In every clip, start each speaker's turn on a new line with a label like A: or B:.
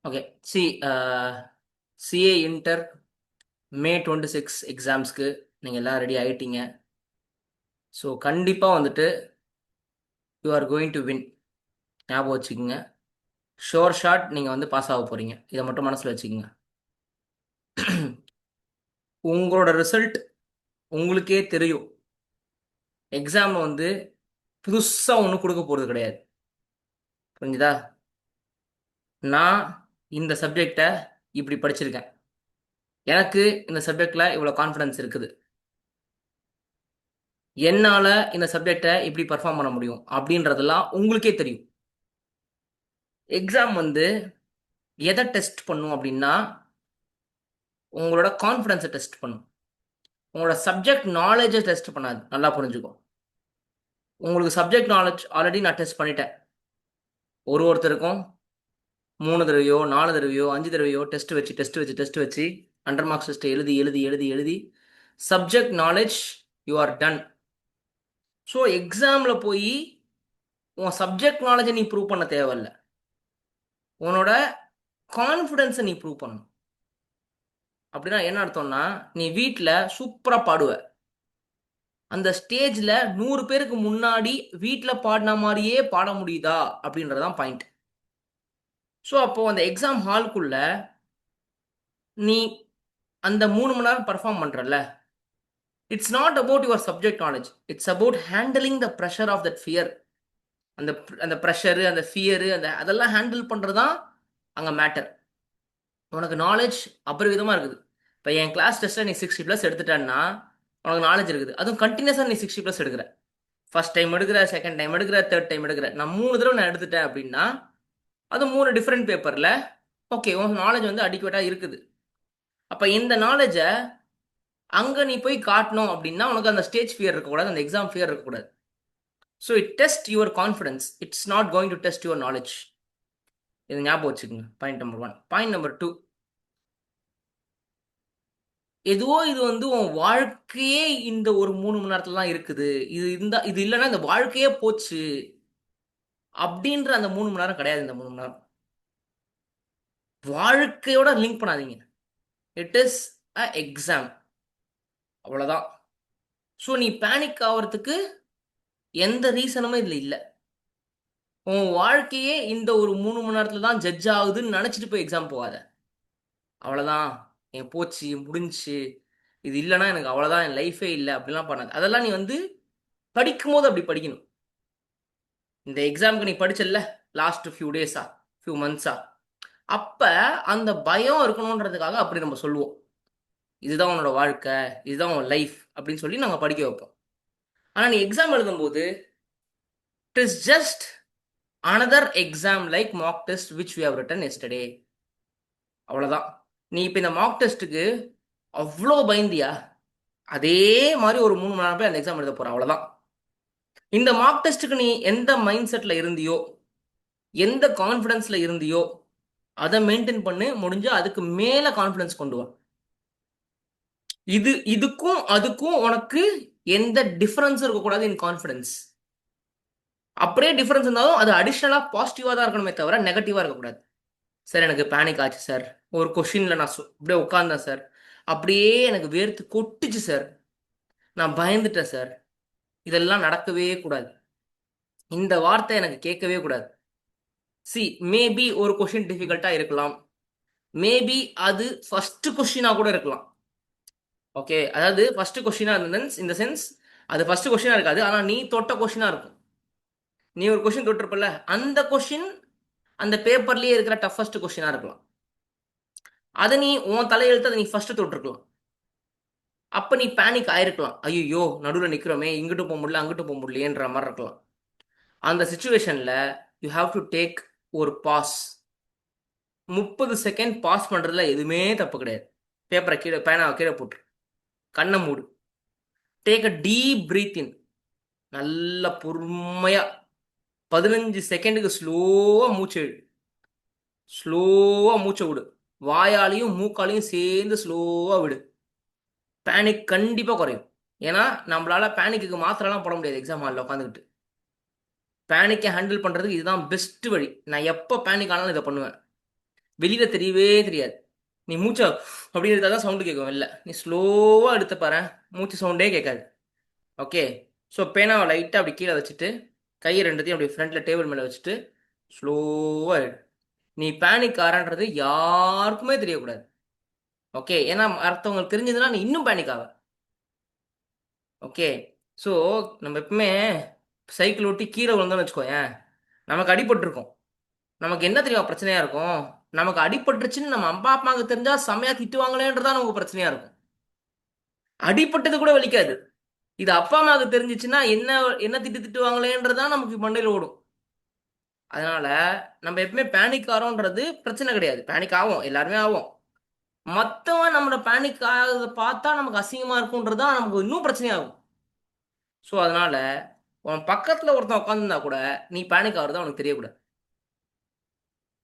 A: Okay. C CA inter மே 26 எக்ஸாம்ஸ்க்கு நீங்கள் எல்லாம் ready ஆகிட்டீங்க. So கண்டிப்பாக வந்துட்டு you are going to win. ஞாபகம் வச்சுக்கோங்க. ஷோர் ஷாட் நீங்கள் வந்து பாஸ் ஆக போகிறீங்க. இதை மட்டும் மனசில் வச்சுக்கோங்க. உங்களோட ரிசல்ட் உங்களுக்கே தெரியும். எக்ஸாம் வந்து புதுசாக ஒன்றும் கொடுக்க போகிறது கிடையாது. புரிஞ்சுதா? நான் இந்த சப்ஜெக்டை இப்படி படிச்சிருக்கேன். எனக்கு இந்த சப்ஜெக்டில் இவ்வளோ கான்ஃபிடன்ஸ் இருக்குது. என்னால் இந்த சப்ஜெக்டை இப்படி பர்ஃபார்ம் பண்ண முடியும் அப்படின்றதெல்லாம் உங்களுக்கே தெரியும். எக்ஸாம் வந்து எதை டெஸ்ட் பண்ணும் அப்படின்னா உங்களோட கான்ஃபிடன்ஸை டெஸ்ட் பண்ணும். உங்களோட சப்ஜெக்ட் நாலேஜை டெஸ்ட் பண்ணாது. நல்லா புரிஞ்சுக்கோ. உங்களுக்கு சப்ஜெக்ட் நாலேஜ் ஆல்ரெடி நான் டெஸ்ட் பண்ணிட்டேன். ஒருத்தருக்கும் 3 தடவையோ 4 தடவையோ 5 தடவையோ டெஸ்ட் வச்சு அண்டர் மார்க்ஸ் டெஸ்ட் எழுதி எழுதி எழுதி எழுதி subject knowledge you are done. So எக்ஸாமில் போய் உன் சப்ஜெக்ட் நாலேஜை நீ ப்ரூவ் பண்ண தேவையில்ல. உன்னோட கான்ஃபிடென்ஸை நீ ப்ரூவ் பண்ணணும். அப்படின்னா என்ன அர்த்தம்னா, நீ வீட்டில் சூப்பராக பாடுவ. அந்த ஸ்டேஜில் 100 பேருக்கு முன்னாடி வீட்டில் பாடின மாதிரியே பாட முடியுதா அப்படின்றதான் பாயிண்ட். ஸோ அப்போது அந்த எக்ஸாம் ஹால்குள்ள நீ அந்த 3 மணி நேரம் பர்ஃபார்ம் பண்ணுறல்ல, it's not about your subject knowledge. It's about handling the pressure of that fear. அந்த அந்த ப்ரெஷரு, அந்த ஃபியரு, அதெல்லாம் ஹேண்டில் பண்ணுறது தான் அங்கே மேட்டர். உனக்கு நாலேஜ் அபரிவிதமாக இருக்குது. இப்போ என் கிளாஸ் டெஸ்ட்டில் நீ 60+ எடுத்துட்டேன்னா உனக்கு நாலேஜ் இருக்குது. அதுவும் கண்டினியூஸாக நீ 60+ எடுக்கிற. ஃபர்ஸ்ட் டைம் எடுக்கிற, செகண்ட் டைம் எடுக்கிற, தேர்ட் டைம் எடுக்கிற. நான் 3 தடவை நான் எடுத்துட்டேன் அப்படின்னா அது 3 டிஃப்ரெண்ட் பேப்பரில் ஓகே உன் நாலேஜ் வந்து அடிக்குவேட்டாக இருக்குது. அப்போ இந்த நாலேஜை அங்கே நீ போய் காட்டணும் அப்படின்னா உனக்கு அந்த ஸ்டேஜ் ஃபியர் இருக்கக்கூடாது, அந்த எக்ஸாம் ஃபியர் இருக்கக்கூடாது. So it test your confidence. It's not going to test your knowledge. இது ஞாபகம் வச்சுக்கோங்க. Point number 1. பாயிண்ட் நம்பர் 2, எதுவோ இது வந்து உன் வாழ்க்கையே இந்த ஒரு 3 மணி நேரத்துல தான் இருக்குது, இது இல்லைன்னா இந்த வாழ்க்கையே போச்சு அப்படின்ற அந்த 3 மணி நேரம் கிடையாது. இந்த 3 மணி நேரம் வாழ்க்கையோட லிங்க் பண்ணாதீங்க. இட் இஸ் அ எக்ஸாம், அவ்வளோதான். ஸோ நீ பேனிக் ஆகிறதுக்கு எந்த ரீசனுமே இதில் இல்லை. உன் வாழ்க்கையே இந்த ஒரு 3 மணி நேரத்துல தான் ஜட்ஜ் ஆகுதுன்னு நினச்சிட்டு போய் எக்ஸாம் போகாத. அவ்வளோதான், என் போச்சு முடிஞ்சு, இது இல்லைன்னா எனக்கு அவ்வளோதான், என் லைஃபே இல்லை அப்படிலாம் பண்ணாது. அதெல்லாம் நீ வந்து படிக்கும் போது அப்படி படிக்கணும். இந்த எக்ஸாமுக்கு நீ படிச்சல்ல லாஸ்ட் ஃபியூ டேஸா, ஃபியூ மந்த்ஸா, அப்போ அந்த பயம் இருக்கணுன்றதுக்காக அப்படி நம்ம சொல்லுவோம். இதுதான் உன்னோட வாழ்க்கை, இதுதான் உன் லைஃப் அப்படின்னு சொல்லி நாங்கள் படிக்க வைப்போம். ஆனால் நீ எக்ஸாம் எழுதும்போது it is just another exam like mock test which we have written yesterday. அவ்வளோதான். நீ இப்போ இந்த மாக் டெஸ்ட்டுக்கு அவ்வளோ பயந்தியா, அதே மாதிரி ஒரு 3 மணி நேரம் போய் அந்த எக்ஸாம் எழுத போகிற, அவ்வளோதான். இந்த மார்க் டெஸ்ட்டுக்கு நீ எந்த மைண்ட் செட்டில் இருந்தியோ, எந்த கான்ஃபிடென்ஸில் இருந்தியோ அதை மெயின்டைன் பண்ணு. முடிஞ்சா அதுக்கு மேலே கான்ஃபிடென்ஸ் கொண்டு வா. இதுக்கும் அதுக்கும் உனக்கு எந்த டிஃபரன்ஸும் இருக்கக்கூடாது இன் கான்ஃபிடென்ஸ். அப்படியே டிஃபரன்ஸ் இருந்தாலும் அது அடிஷ்னலாக பாசிட்டிவாக தான் இருக்கணுமே தவிர நெகட்டிவாக இருக்கக்கூடாது. சார் எனக்கு பேனிக் ஆச்சு சார், ஒரு கொஷினில் நான் அப்படியே உட்காந்தேன் சார், அப்படியே எனக்கு வேர்த்து கொட்டுச்சு சார், நான் பயந்துட்டேன் சார், இதெல்லாம் நடக்கவே கூடாது. இந்த வார்த்தை எனக்கு கேட்கவே கூடாது. சி, மேபி ஒரு கொஷின் டிஃபிகல்ட்டாக இருக்கலாம், மேபி அது ஃபர்ஸ்ட் கொஷினாக கூட இருக்கலாம். ஓகே, அதாவது ஃபர்ஸ்ட் கொஷினாக இந்த சென்ஸ் அது ஃபர்ஸ்ட் கொஷினாக இருக்காது, ஆனால் நீ தொட்ட கொஷினாக இருக்கும். நீ ஒரு கொஷின் தொட்டிருப்பல, அந்த கொஷின் அந்த பேப்பர்லேயே இருக்கிற டஃபஸ்ட் கொஷினாக இருக்கலாம். அதை நீ உன் தலையெழுத்து அதை நீ ஃபர்ஸ்ட் தொட்டிருக்கலாம். அப்போ நீ பேனிக் ஆயிருக்கலாம். ஐயோ நடுவில் நிற்கிறோமே, இங்கிட்டு போக முடியல அங்கிட்டு போக முடியலன்ற மாதிரி இருக்கலாம். அந்த சுச்சுவேஷனில் யூ ஹாவ் டு டேக் ஒரு பாஸ். 30 செகண்ட் பாஸ் பண்ணுறதுல எதுவுமே தப்பு கிடையாது. பேப்பரை கீழே, பேனாவை கீழே போட்டு கண்ணை மூடு. டேக் அ டீப் பிரீத் இன். நல்ல பொறுமையாக 15 செகண்டுக்கு ஸ்லோவாக மூச்சு விடு. ஸ்லோவாக மூச்சை விடு. வாயாலையும் மூக்காலையும் சேர்ந்து ஸ்லோவாக விடு. பேனிக் கண்டிப்பாக குறையும். ஏன்னா நம்மளால பேனிக்கு மாத்திரலாம் போட முடியாது எக்ஸாம் ஹாலில் உட்காந்துக்கிட்டு. பேனிக்கை ஹேண்டில் பண்ணுறதுக்கு இதுதான் பெஸ்ட் வழி. நான் எப்போ பேனிக் ஆனாலும் இதை பண்ணுவேன். வெளியில் தெரியவே தெரியாது. நீ மூச்சை அப்படி எடுத்தால் தான் சவுண்டு கேட்கும் வெளில. நீ ஸ்லோவாக எடுத்து பாரு, மூச்சு சவுண்டே கேட்காது. ஓகே. ஸோ பேனாவை லைட்டாக அப்படி கீழே வச்சுட்டு கையை ரெண்டுத்தையும் அப்படி ஃப்ரண்ட்டில் டேபிள் மேலே வச்சுட்டு ஸ்லோவாக எடு. நீ பேனிக் ஆறன்றது யாருக்குமே தெரியக்கூடாது. ஓகே, ஏன்னா அடுத்தவங்களுக்கு தெரிஞ்சதுன்னா நீ இன்னும் பேனிக் ஆக. ஓகே. ஸோ நம்ம எப்பவுமே சைக்கிள் ஓட்டி கீழே விழுந்தோம்னு வச்சுக்கோயேன், நமக்கு அடிபட்டிருக்கும். நமக்கு என்ன தெரியும் பிரச்சனையா இருக்கும்? நமக்கு அடிபட்டுருச்சுன்னு நம்ம அம்மா அப்பாவுக்கு தெரிஞ்சா செம்மையா திட்டுவாங்களேன்றதான் நமக்கு பிரச்சனையா இருக்கும். அடிபட்டது கூட வலிக்காது. இது அப்பா அம்மாவுக்கு தெரிஞ்சிச்சுன்னா என்ன என்ன திட்டுவாங்களேன்றதான் நமக்கு மண்டையில் ஓடும். அதனால நம்ம எப்பவுமே பேனிக் ஆகிறோன்றது பிரச்சனை கிடையாது. பேனிக் ஆகும், எல்லாருமே ஆகும். மற்றவன் நம்மளோட பேனிக் ஆகிறத பார்த்தா நமக்கு அசிங்கமா இருக்கும்ன்றதான் நமக்கு இன்னும் பிரச்சனையாகும். ஸோ அதனால உன் பக்கத்தில் ஒருத்தன் உட்காந்துருந்தா கூட நீ பேனிக் ஆகிறது அவனுக்கு தெரியக்கூடாது.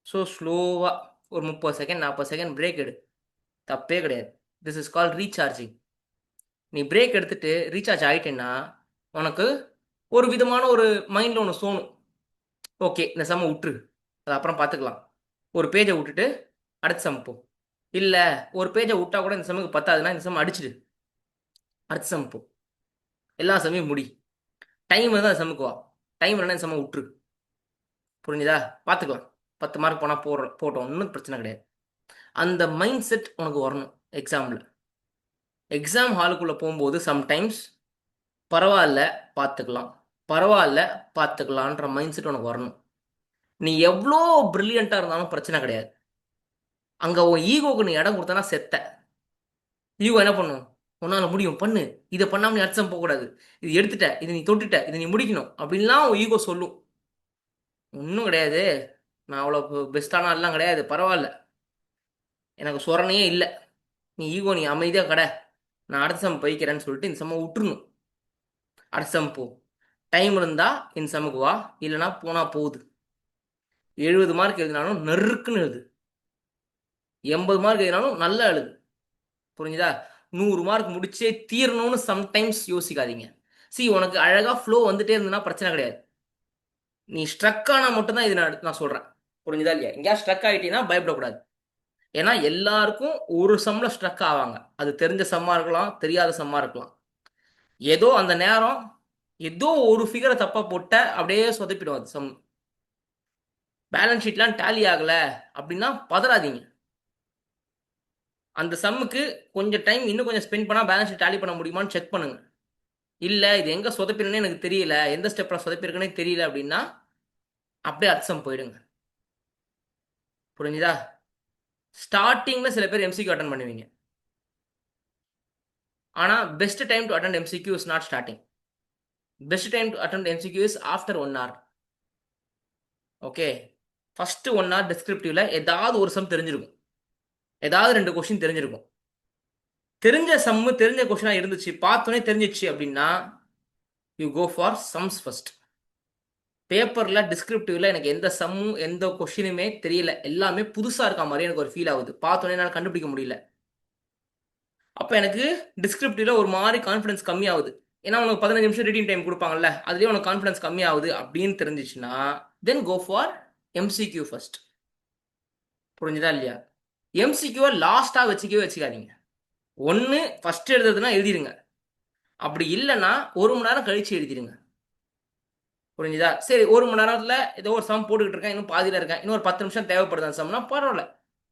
A: ஸோ ஸ்லோவாக ஒரு 30 செகண்ட் 40 செகண்ட் பிரேக் எடு. தப்பே கிடையாது. This is call recharging. நீ பிரேக் எடுத்துட்டு ரீசார்ஜ் ஆகிட்டேன்னா உனக்கு ஒரு விதமான ஒரு மைண்டில் ஒன்று தோணும். ஓகே, இந்த சம்ம விட்டுரு, அது அப்புறம் பார்த்துக்கலாம். ஒரு பேஜை விட்டுட்டு அடுத்த சம் போ. இல்லை, ஒரு பேஜை விட்டா கூட இந்த சம்முக்கு பத்தாதுன்னா இந்த சம் அடிச்சிடு, அடுத்த சம் போ. எல்லா சமயம் முடி. டைம் இருந்தால் அந்த சம்முக்கு வா. டைம் இல்லைன்னா இந்த சம்ம விட்டுரு. புரிஞ்சுதா? பார்த்துக்கலாம். 10 மார்க் போனால் போட்டோம், ஒன்றும் பிரச்சனை கிடையாது. அந்த மைண்ட் செட் உனக்கு வரணும். எக்ஸாம் ஹாலுக்குள்ளே போகும்போது சம்டைம்ஸ் பரவாயில்ல பார்த்துக்கலாம், பரவாயில்ல பார்த்துக்கலான்ற மைண்ட் செட் உனக்கு வரணும். நீ எவ்வளோ ப்ரில்லியண்ட்டாக இருந்தாலும் பிரச்சனை கிடையாது. அங்கே உன் ஈகோக்கு நீ இடம் கொடுத்தனா செத்த. ஈகோ என்ன பண்ணும்? உன்னால் முடியும், பண்ணு, இதை பண்ணாமல் நீ அர்த்தம் போகக்கூடாது, இது எடுத்துட்ட, இது நீ தொட்டுட்ட, இதை நீ முடிக்கணும் அப்படின்லாம் உன் ஈகோ சொல்லும். ஒன்றும் கிடையாது, நான் அவ்வளோ பெஸ்ட்டான ஆள்லாம் கிடையாது, பரவாயில்ல, எனக்கு சொரணையே இல்லை. நீ ஈகோ நீ அமைதியாக கடை, நான் அடுத்த சம் போய்க்கிறேன்னு சொல்லிட்டு இந்த சம்மை விட்டுருணும். அடுத்த சம் போ. டைம் இருந்தால் இந்த சம்முக்கு வா, இல்லைனா போனால் போகுது. 70 மார்க் எழுதினாலும் நெருக்குன்னு எழுது, 80 மார்க் எழுதினாலும் நல்லா எழுது. புரிஞ்சுதா? 100 மார்க் முடிச்சே தீரணும்னு சம்டைம்ஸ் யோசிக்காதீங்க. உனக்கு அழகாக ஃப்ளோ வந்துட்டே இருந்ததுன்னா பிரச்சனை கிடையாது. நீ ஸ்ட்ரக் ஆனால் மட்டும்தான் இது நான் சொல்கிறேன். புரிஞ்சுதா இல்லையா? எங்கேயா ஸ்ட்ரக் ஆகிட்டீங்கன்னா பயப்படக்கூடாது. ஏன்னா எல்லாருக்கும் ஒரு சம்மில் ஸ்ட்ரக் ஆவாங்க. அது தெரிஞ்ச சம்மாக இருக்கலாம், தெரியாத சம்மாக இருக்கலாம். ஏதோ அந்த நேரம் ஏதோ ஒரு ஃபிகரை தப்பாக போட்ட அப்படியே சொதப்பிடும் அது சம். பேலன்ஸ் ஷீட்லாம் டேலி ஆகலை அப்படின்னா பதறாதீங்க. அந்த சம்முக்கு கொஞ்சம் டைம் இன்னும் கொஞ்சம் ஸ்பெண்ட் பண்ணால் பேலன்ஸ் ஷீட் டேலி பண்ண முடியுமான்னு செக் பண்ணுங்க. இல்லை இது எங்கே சொதப்பிருக்குன்னு எனக்கு தெரியல, எந்த ஸ்டெப்பில் சொதப்பிருக்குன்னே தெரியல அப்படின்னா அப்படியே அர்த்தம் போயிடுங்க. புரிஞ்சுதா? ஸ்டார்டிங்கில் சில பேர் எம்சிக்யூ அட்டன் பண்ணுவீங்க. ஆனால் best time to attend MCQ is not starting. Best time to attend MCQ is after 1 hour. Okay. First 1 hour டிஸ்கிரிப்டிவ்ல ஏதாவது ஒரு சம் தெரிஞ்சிருக்கும், ஏதாவது 2 கொஸ்டின் தெரிஞ்சிருக்கும். தெரிஞ்ச சம்மு தெரிஞ்ச கொஸ்டினாக இருந்துச்சு, பார்த்தோன்னே தெரிஞ்சிச்சு அப்படின்னா you go for sums first. பேப்பரில் டிஸ்கிரிப்டிவ்ல எனக்கு எந்த சம்மும் எந்த கொஷினுமே தெரியல, எல்லாமே புதுசாக இருக்க மாதிரி எனக்கு ஒரு ஃபீல் ஆகுது, பார்த்தோன்னே என்னால் கண்டுபிடிக்க முடியல. அப்போ எனக்கு டிஸ்கிரிப்டிவ்ல ஒரு மாதிரி கான்ஃபிடன்ஸ் கம்மியாகுது. ஏன்னா உனக்கு 15 நிமிஷம் ரீடிங் டைம் கொடுப்பாங்கல்ல, அதுலேயே உனக்கு கான்ஃபிடன்ஸ் கம்மியாகுது அப்படின்னு தெரிஞ்சிச்சுன்னா தென் கோ ஃபார் எம்சிக்யூ ஃபர்ஸ்ட். புரிஞ்சுதா இல்லையா? எம்சிக்யூவை லாஸ்ட்டாக வச்சுக்காதீங்க. ஒன்று ஃபஸ்ட்டு எழுதுறதுனா எழுதிடுங்க, அப்படி இல்லைன்னா 1 மணி நேரம் கழித்து எழுதிடுங்க. புரிஞ்சுதா? சரி, 1 மணி நேரத்தில் ஏதோ ஒரு சம் போட்டுக்கிட்டு இருக்கேன், இன்னும் பாதியில் இருக்கேன், இன்னும் ஒரு 10 நிமிஷம் தேவைப்படுது அந்த சம்னா பரவாயில்ல,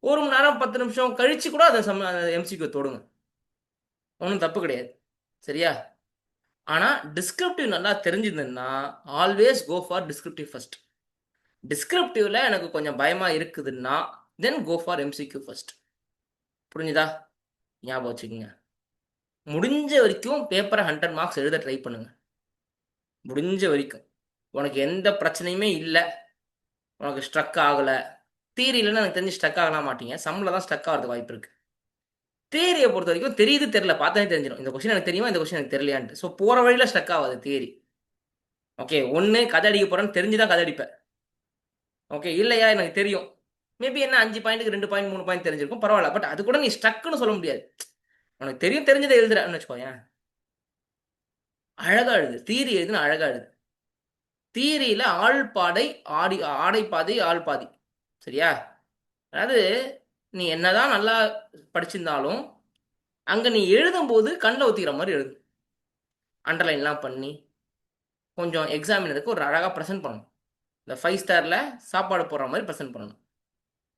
A: 1 மணி நேரம் 10 நிமிஷம் கழிச்சு கூட அந்த சம் எம்சிக்யூ தொடுங்க, ஒன்றும் தப்பு கிடையாது. சரியா? ஆனால் டிஸ்கிரிப்டிவ் நல்லா தெரிஞ்சிருந்ததுன்னா always go for descriptive first. டிஸ்கிரிப்டிவ்ல எனக்கு கொஞ்சம் பயமாக இருக்குதுன்னா then go for MCQ first. புரிஞ்சுதா? ஞாபகம் வச்சுக்கோங்க. முடிஞ்ச வரைக்கும் பேப்பரை 100 மார்க்ஸ் எழுத ட்ரை பண்ணுங்க. முடிஞ்ச வரைக்கும் உனக்கு எந்த பிரச்சனையுமே இல்லை, உனக்கு ஸ்ட்ரக் ஆகலை. தியரியிலன்னு எனக்கு தெரிஞ்சு ஸ்ட்ரக் ஆகலாம் மாட்டீங்க, சம்மில் தான் ஸ்ட்ரக் ஆகிறதுக்கு வாய்ப்பு இருக்குது. தியரியை பொறுத்த வரைக்கும் தெரியுது தெரியல பார்த்தாலே தெரிஞ்சிடும், இந்த கொஸ்டின் எனக்கு தெரியுமா, இந்த கொஸ்டின் எனக்கு தெரியலையான்ட்டு. ஸோ போகிற வழியில் ஸ்ட்ரக் ஆகாது தியரி. ஓகே, ஒன்று கதை அடிக்க போகிறேன்னு தெரிஞ்சு தான் கதை அடிப்பேன். ஓகே, இல்லையா எனக்கு தெரியும், மேபி என்ன 5 பாயிண்ட்டுக்கு 2 பாயிண்ட் 3 பாயிண்ட் தெரிஞ்சிருக்கும், பரவாயில்ல. பட் அது கூட நீ ஸ்ட்ரக்குன்னு சொல்ல முடியாது. உனக்கு தெரியும், தெரிஞ்சதை எழுதுறேன்னு வச்சுக்கோயேன், அழகா எழுது. தியரி எழுதுன்னு அழகா எழுது. தியரியில் ஆள் பாடை ஆடை பாதை ஆள் பாதி. சரியா? அதாவது நீ என்னதான் நல்லா படிச்சிருந்தாலும் அங்கே நீ எழுதும்போது கண்ணில் ஊற்றிக்கிற மாதிரி எழுது. அண்டர்லைன்லாம் பண்ணி கொஞ்சம் எக்ஸாமினருக்கு ஒரு அழகாக ப்ரெசென்ட் பண்ணணும். இந்த 5 ஸ்டாரில் சாப்பாடு போடுற மாதிரி ப்ரெசென்ட் பண்ணணும்.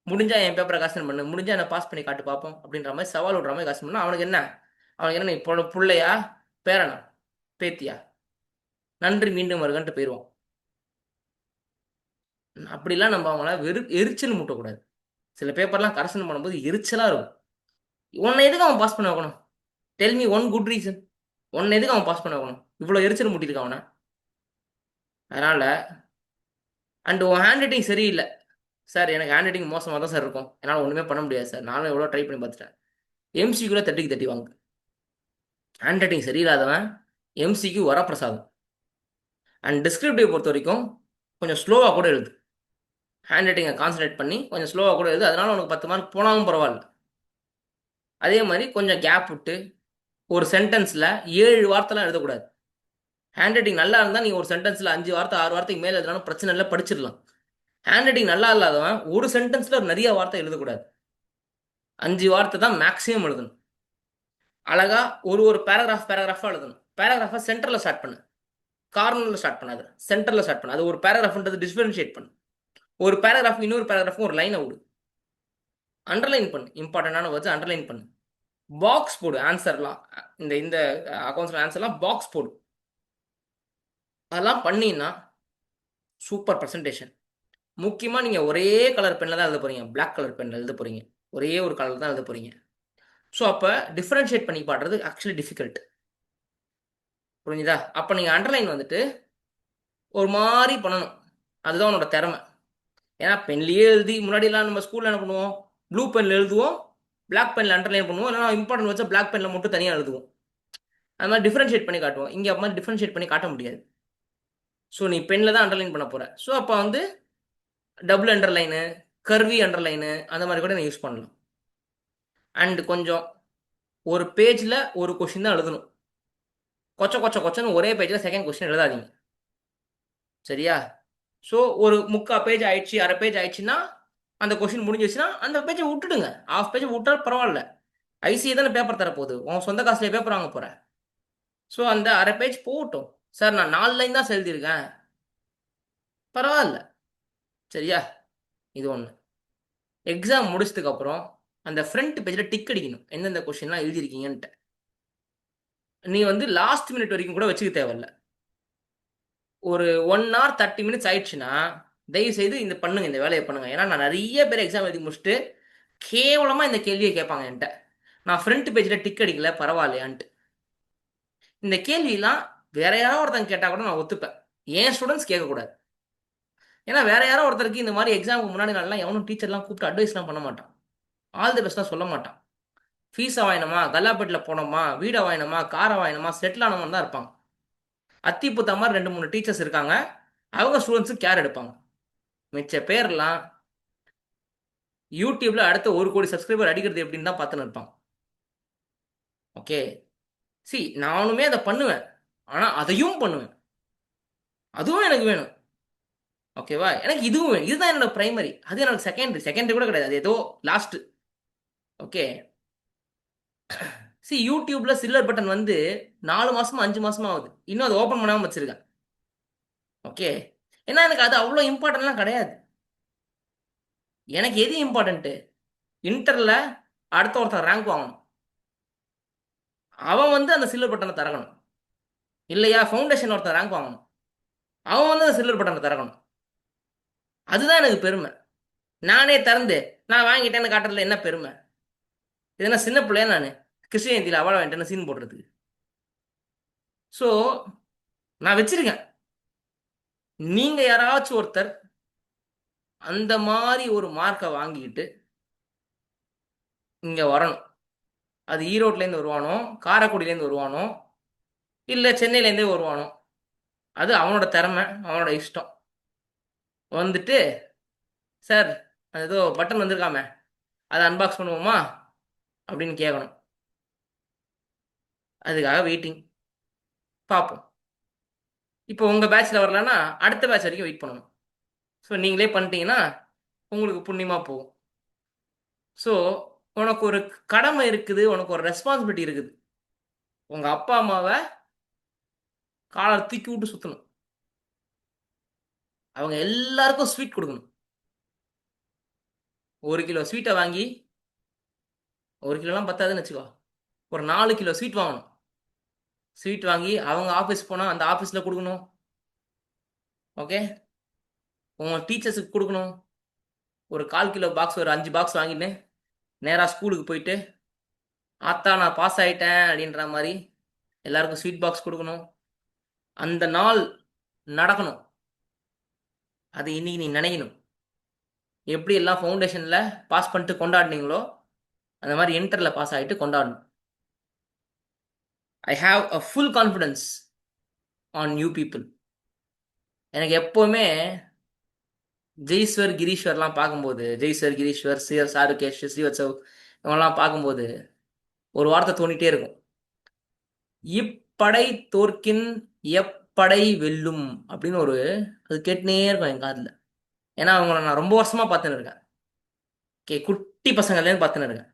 A: முடிஞ்சா என் பேப்பரை காசன் பண்ணு, முடிஞ்சா என்ன பாஸ் பண்ணி காட்டு பார்ப்போம் அப்படின்ற மாதிரி சவால் விடுற மாதிரி காசன் பண்ணா அவனுக்கு என்ன நீ பிள்ளையா, பேரனா, பேத்தியா, நன்றி மீண்டும் வருகன்ட்டு போயிடுவான். அப்படிலாம் நம்ம அவங்கள எரிச்சல் மூட்டக்கூடாது. சில பேப்பர்லாம் கரெக்ஷன் பண்ணும்போது எரிச்சலாக இருக்கும். உன்னை எதுக்கு அவன் பாஸ் பண்ண வைக்கணும்? Tell me one good reason. உன்னை எதுக்கு அவன் பாஸ் பண்ண வைக்கணும்? இவ்வளோ எரிச்சல் மூட்டியிருக்கான் அவனை. அதனால் அண்ட் உன் ஹேண்ட் ரைட்டிங் சரியில்லை சார், எனக்கு ஹேண்ட் ரைட்டிங் மோசமாக தான் சார் இருக்கும், என்னால் ஒன்றுமே பண்ண முடியாது சார், நானும் எவ்வளோ ட்ரை பண்ணி பார்த்துட்டேன். எம்சிக்குள்ளே தட்டிக்கு தட்டி வாங்க. ஹேண்ட் ரைட்டிங் சரியில்லாதவன் எம்சிக்கு வரப்பிரசாதம். அண்ட் டிஸ்கிரிப்டிவ் பொறுத்த வரைக்கும் கொஞ்சம் ஸ்லோவாக கூட எழுது. ஹேண்ட் ரைட்டிங்கை கான்சன்ட்ரேட் பண்ணி கொஞ்சம் ஸ்லோவாக கூட எழுது, அதனால உனக்கு 10 மார்க் போனாலும் பரவாயில்ல. அதே மாதிரி கொஞ்சம் கேப் விட்டு ஒரு சென்டென்ஸில் 7 வார்த்தைலாம் எழுதக்கூடாது. ஹேண்ட் ரைட்டிங் நல்லா இருந்தால் நீங்கள் ஒரு சென்டென்ஸில் 5 வார்த்தை 6 வார்த்தைக்கு மேலே எழுதினாலும் பிரச்சனை இல்லை, படிச்சிடலாம். ஹேண்ட் ரைட்டிங் நல்லா இல்லாதவன் ஒரு சென்டென்ஸில் நிறைய வார்த்தை எழுதக்கூடாது. 5 வார்த்தை தான் மேக்ஸிமம் எழுதணும். அழகா ஒரு பேராகிராஃபாக எழுதணும். பேராகிராஃபை சென்டரில் ஸ்டார்ட் பண்ணு, கார்னரில் ஸ்டார்ட் பண்ணாது, சென்டரில் ஸ்டார்ட் பண்ணு. அது ஒரு பேராகிராஃப்ன்றது டிஃபரன்ஷியேட் பண்ணு. ஒரு பேராகிராஃப் இன்னொரு பேராகிராஃபும் ஒரு லைனை விடு. அண்டர்லைன் பண்ணு, இம்பார்ட்டண்டான வேர்ட்ஸ் அண்டர்லைன் பண்ணு. பாக்ஸ் போடு ஆன்சர்லாம். இந்த இந்த அக்கௌண்ட்ஸில் ஆன்சர்லாம் பாக்ஸ் போடு. அதெல்லாம் பண்ணினா சூப்பர் ப்ரெசன்டேஷன். முக்கியமாக நீங்கள் ஒரே கலர் பெண்ணில் தான் எழுத போகிறீங்க, பிளாக் கலர் பெண்ணில் எழுத போகிறீங்க, ஒரே ஒரு கலர் தான் எழுத போகிறீங்க. ஸோ அப்போ டிஃப்ரென்ஷியேட் பண்ணி பாடுறது ஆக்சுவலி டிஃபிகல்ட். புரிஞ்சுதா? அப்போ நீங்கள் அண்டர்லைன் வந்துட்டு ஒரு மாதிரி பண்ணணும். அதுதான் உன்னோட திறமை. ஏன்னா பென்லேயே எழுதி முன்னாடிலாம் நம்ம ஸ்கூலில் என்ன பண்ணுவோம், ப்ளூ பெனில் எழுதுவோம், பிளாக் பெனில் அண்டர்லைன் பண்ணுவோம், இல்லைனா இம்பார்ட்டன்ட் வச்சா பிளாக் பெனில் மட்டும் தனியாக எழுதுவோம். அது மாதிரி டிஃப்ரென்ஷியேட் பண்ணி காட்டுவோம். இங்கே அப்போ மாதிரி டிஃப்ரென்ஷியேட் பண்ணி காட்ட முடியாது. ஸோ நீ பெனில் தான் அண்டர்லைன் பண்ண போகிற. ஸோ அப்போ வந்து டபுள் அண்டர்லைனு, கர்வி அண்டர்லைனு அந்த மாதிரி கூட நீ யூஸ் பண்ணலாம். அண்ட் கொஞ்சம் ஒரு பேஜில் ஒரு கொஷின் தான் எழுதணும். கொச்சன்னு ஒரே பேஜில் செகண்ட் கொஸ்டின் எழுதாதீங்க, சரியா? ஸோ ஒரு 3/4 பேஜ் ஆயிடுச்சு, அரை பேஜ் ஆயிடுச்சுன்னா அந்த கொஷின் முடிஞ்சிச்சுன்னா அந்த பேஜை விட்டுடுங்க. ஹாஃப் பேஜை விட்டால் பரவாயில்ல. ஐசிஏ தானே பேப்பர் தரப்போகுது, உன் சொந்த காசுலேயே பேப்பர் வாங்க போகிற. ஸோ அந்த அரை பேஜ் போகட்டும். சார் நான் 4 லைன் தான் எழுதியிருக்கேன், பரவாயில்ல, சரியா? இது ஒன்று. எக்ஸாம் முடிச்சதுக்கப்புறம் அந்த ஃப்ரண்ட் பேஜில் டிக் அடிக்கணும், எந்தெந்த கொஷின்லாம் எழுதியிருக்கீங்கன்ட்டு. நீ வந்து லாஸ்ட் மினிட் வரைக்கும் கூட வச்சுக்க தேவையில்ல. ஒரு 1 hour 30 minutes ஆயிடுச்சுன்னா தயவு செய்து இந்த பண்ணுங்க, இந்த வேலையை பண்ணுங்க. ஏன்னா நான் நிறைய பேர் எக்ஸாம் எழுதி முடிச்சுட்டு கேவலமாக இந்த கேள்வியை கேட்பாங்க என்கிட்ட, நான் ஃப்ரண்ட் பேஜில் டிக் அடிக்கல பரவாயில்லையான்ட்டு. இந்த கேள்வியெல்லாம் வேற யாரோ ஒருத்தங்க கேட்டால் கூட நான் ஒத்துப்பேன், ஏன் ஸ்டூடெண்ட்ஸ் கேட்கக்கூடாது. ஏன்னா வேற யாரோ ஒருத்தருக்கு இந்த மாதிரி எக்ஸாமுக்கு முன்னாடி நாள்லாம் எவனும் டீச்சர்லாம் கூப்பிட்டு அட்வைஸ்லாம் பண்ண மாட்டான், ஆல் தி பெஸ்ட்லாம் சொல்ல மாட்டான். ஃபீஸை வாங்கினோமா, கல்லாப்பேட்டில் போனோமா, வீடை வாங்கினோமா, காரை வாங்கினோமா, செட்டில் ஆனவன் தான் இருப்பாங்க. அத்திப்புத்த மாதிரி 2 3 டீச்சர்ஸ் இருக்காங்க, அவங்க ஸ்டூடெண்ட்ஸுக்கு கேர் எடுப்பாங்க. மிச்ச பேர்லாம் யூடியூப்ல அடுத்த 1 கோடி சப்ஸ்கிரைபர் அடிக்கிறது எப்படின்னு தான் பார்த்துன்னு இருப்பான். ஓகே, சி நானுமே அதை பண்ணுவேன், ஆனால் அதையும் பண்ணுவேன், அதுவும் எனக்கு வேணும். ஓகேவா? எனக்கு இதுவும் வேணும், இதுதான் என்னோட பிரைமரி, அது எனக்கு செகண்டரி கூட கிடையாது, அது ஏதோ லாஸ்ட். ஓகே, சி யூடியூப்ல சில்வர் பட்டன் வந்து 4 மாசமா 5 மாசமா ஆகுது, இன்னும் அதை ஓப்பன் பண்ணாமல் வச்சிருக்கேன். ஓகே, ஏன்னா எனக்கு அது அவ்வளோ இம்பார்ட்டன்ட்லாம் கிடையாது. எனக்கு எது இம்பார்ட்டன்ட்டு, இன்டர்ல அடுத்த ஒருத்தன் ரேங்க் வாங்கணும், அவன் வந்து அந்த சில்வர் பட்டனை தரக்கணும். இல்லையா, ஃபவுண்டேஷன் ஒருத்தன் ரேங்க் வாங்கணும், அவன் வந்து அந்த சில்வர் பட்டனை தரக்கணும். அதுதான் எனக்கு பெருமை. நானே திறந்து நான் வாங்கிட்டேன்னு காட்டுறதுல என்ன பெருமை? இது என்ன சின்ன பிள்ளையா நான் கிருஷ்ணஜெயந்தியில் அவார்டு வாங்கிட்டேன்னு சீன் போடுறதுக்கு? ஸோ நான் வச்சிருக்கேன். நீங்க யாராச்சும் ஒருத்தர் அந்த மாதிரி ஒரு மார்க்கை வாங்கிக்கிட்டு இங்க வரணும். அது ஈரோட்லேருந்து வருவானோ, காரைக்குடியிலேருந்து வருவானோ, இல்லை சென்னையிலேருந்தே வருவானோ, அது அவனோட திறமை, அவனோட இஷ்டம். வந்துட்டு சார் அது ஏதோ பட்டன் வந்திருக்காமே, அதை அன்பாக்ஸ் பண்ணுவோமா அப்படின்னு கேட்கணும். அதுக்காக வெயிட்டிங், பார்ப்போம். இப்போ உங்கள் பேட்சில் வரலன்னா அடுத்த பேட்ச் வரைக்கும் வெயிட் பண்ணணும். ஸோ நீங்களே பண்ணிட்டீங்கன்னா உங்களுக்கு புண்ணியமாக போகும். ஸோ உனக்கு ஒரு கடமை இருக்குது, உனக்கு ஒரு ரெஸ்பான்சிபிலிட்டி இருக்குது. உங்க அப்பா அம்மாவை காலர் தூக்கி விட்டு சுற்றணும். அவங்க எல்லாருக்கும் ஸ்வீட் கொடுக்கணும். 1 கிலோ ஸ்வீட்டை வாங்கி, 1 கிலோலாம் பத்தாதுன்னு வச்சுக்கோ, ஒரு 4 கிலோ ஸ்வீட் வாங்கணும். ஸ்வீட் வாங்கி அவங்க ஆஃபீஸ் போனால் அந்த ஆஃபீஸில் கொடுக்கணும். ஓகே, உங்கள் டீச்சர்ஸுக்கு கொடுக்கணும். ஒரு 1/4 கிலோ பாக்ஸ், ஒரு 5 பாக்ஸ் வாங்கிட்டு நேராக ஸ்கூலுக்கு போயிட்டு, ஆத்தா நான் பாஸ் ஆகிட்டேன் அப்படின்ற மாதிரி எல்லாருக்கும் ஸ்வீட் பாக்ஸ் கொடுக்கணும். அந்த நாள் நடக்கணும். அது இன்னைக்கு நீ நினைக்கணும். எப்படி எல்லாம் ஃபவுண்டேஷனில் பாஸ் பண்ணிட்டு கொண்டாடினீங்களோ அந்த மாதிரி இன்டரில் பாஸ் ஆகிட்டு கொண்டாடணும். I have a full confidence on you people. எனக்கு எப்போவுமே ஜெய்ஸ்வர் கிரீஸ்வர்லாம் பார்க்கும்போது, ஜெய்ஸ்வர் கிரீஸ்வர் சாருகேஷ் ஸ்ரீவத்சவ் இவங்கெல்லாம் பார்க்கும்போது ஒரு வார்த்தை தோணிட்டே இருக்கும். இப்படை தோற்கின் எப்படை வெல்லும் அப்படின்னு அது கேட்டுனே இருக்கும் என் காதில். ஏன்னா அவங்கள நான் ரொம்ப வருஷமா பார்த்துன்னு இருக்கேன். குட்டி பசங்கள்லேருந்து பார்த்துன்னு இருக்கேன்.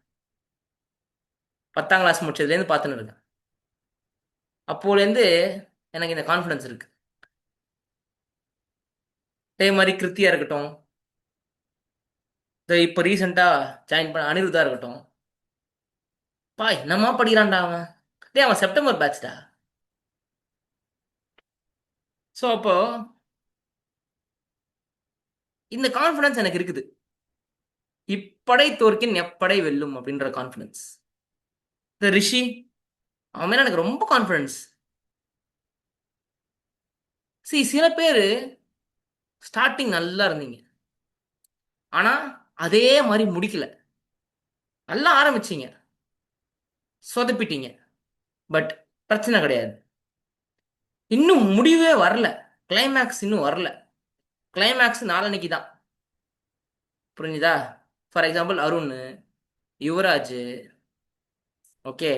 A: 10ஆம் கிளாஸ் முடிச்சதுலேருந்து பார்த்துன்னு இருக்கேன். அப்போலேருந்து எனக்கு இந்த கான்ஃபிடன்ஸ் இருக்கு. அதே மாதிரி கிருத்தியா இருக்கட்டும், இப்போ ரீசெண்டாக ஜாயின் பண்ண அனிருத்தா இருக்கட்டும், என்னம்மா படிக்கிறான்டா அவன். அவன் செப்டம்பர் பேட்ச்டா. ஸோ அப்போ இந்த கான்ஃபிடன்ஸ் எனக்கு இருக்குது. இப்படை தோற்கின் எப்படை வெல்லும் அப்படின்ற கான்ஃபிடன்ஸ். இந்த ரிஷி, அவன் மேல எனக்கு ரொம்ப கான்ஃபிடன்ஸ். சில பேர் ஸ்டார்டிங் நல்லா இருந்தீங்க, ஆனா அதே மாதிரி முடிக்கல. நல்லா ஆரம்பிச்சீங்க, சொதப்பிட்டீங்க. பட் பிரச்சனை கிடையாது, இன்னும் முடிவே வரல. கிளைமேக்ஸ் இன்னும் வரல. கிளைமேக்ஸ் நாளன்னைக்கு தான். புரிஞ்சுதா? For example Arun, Yuvraj, okay,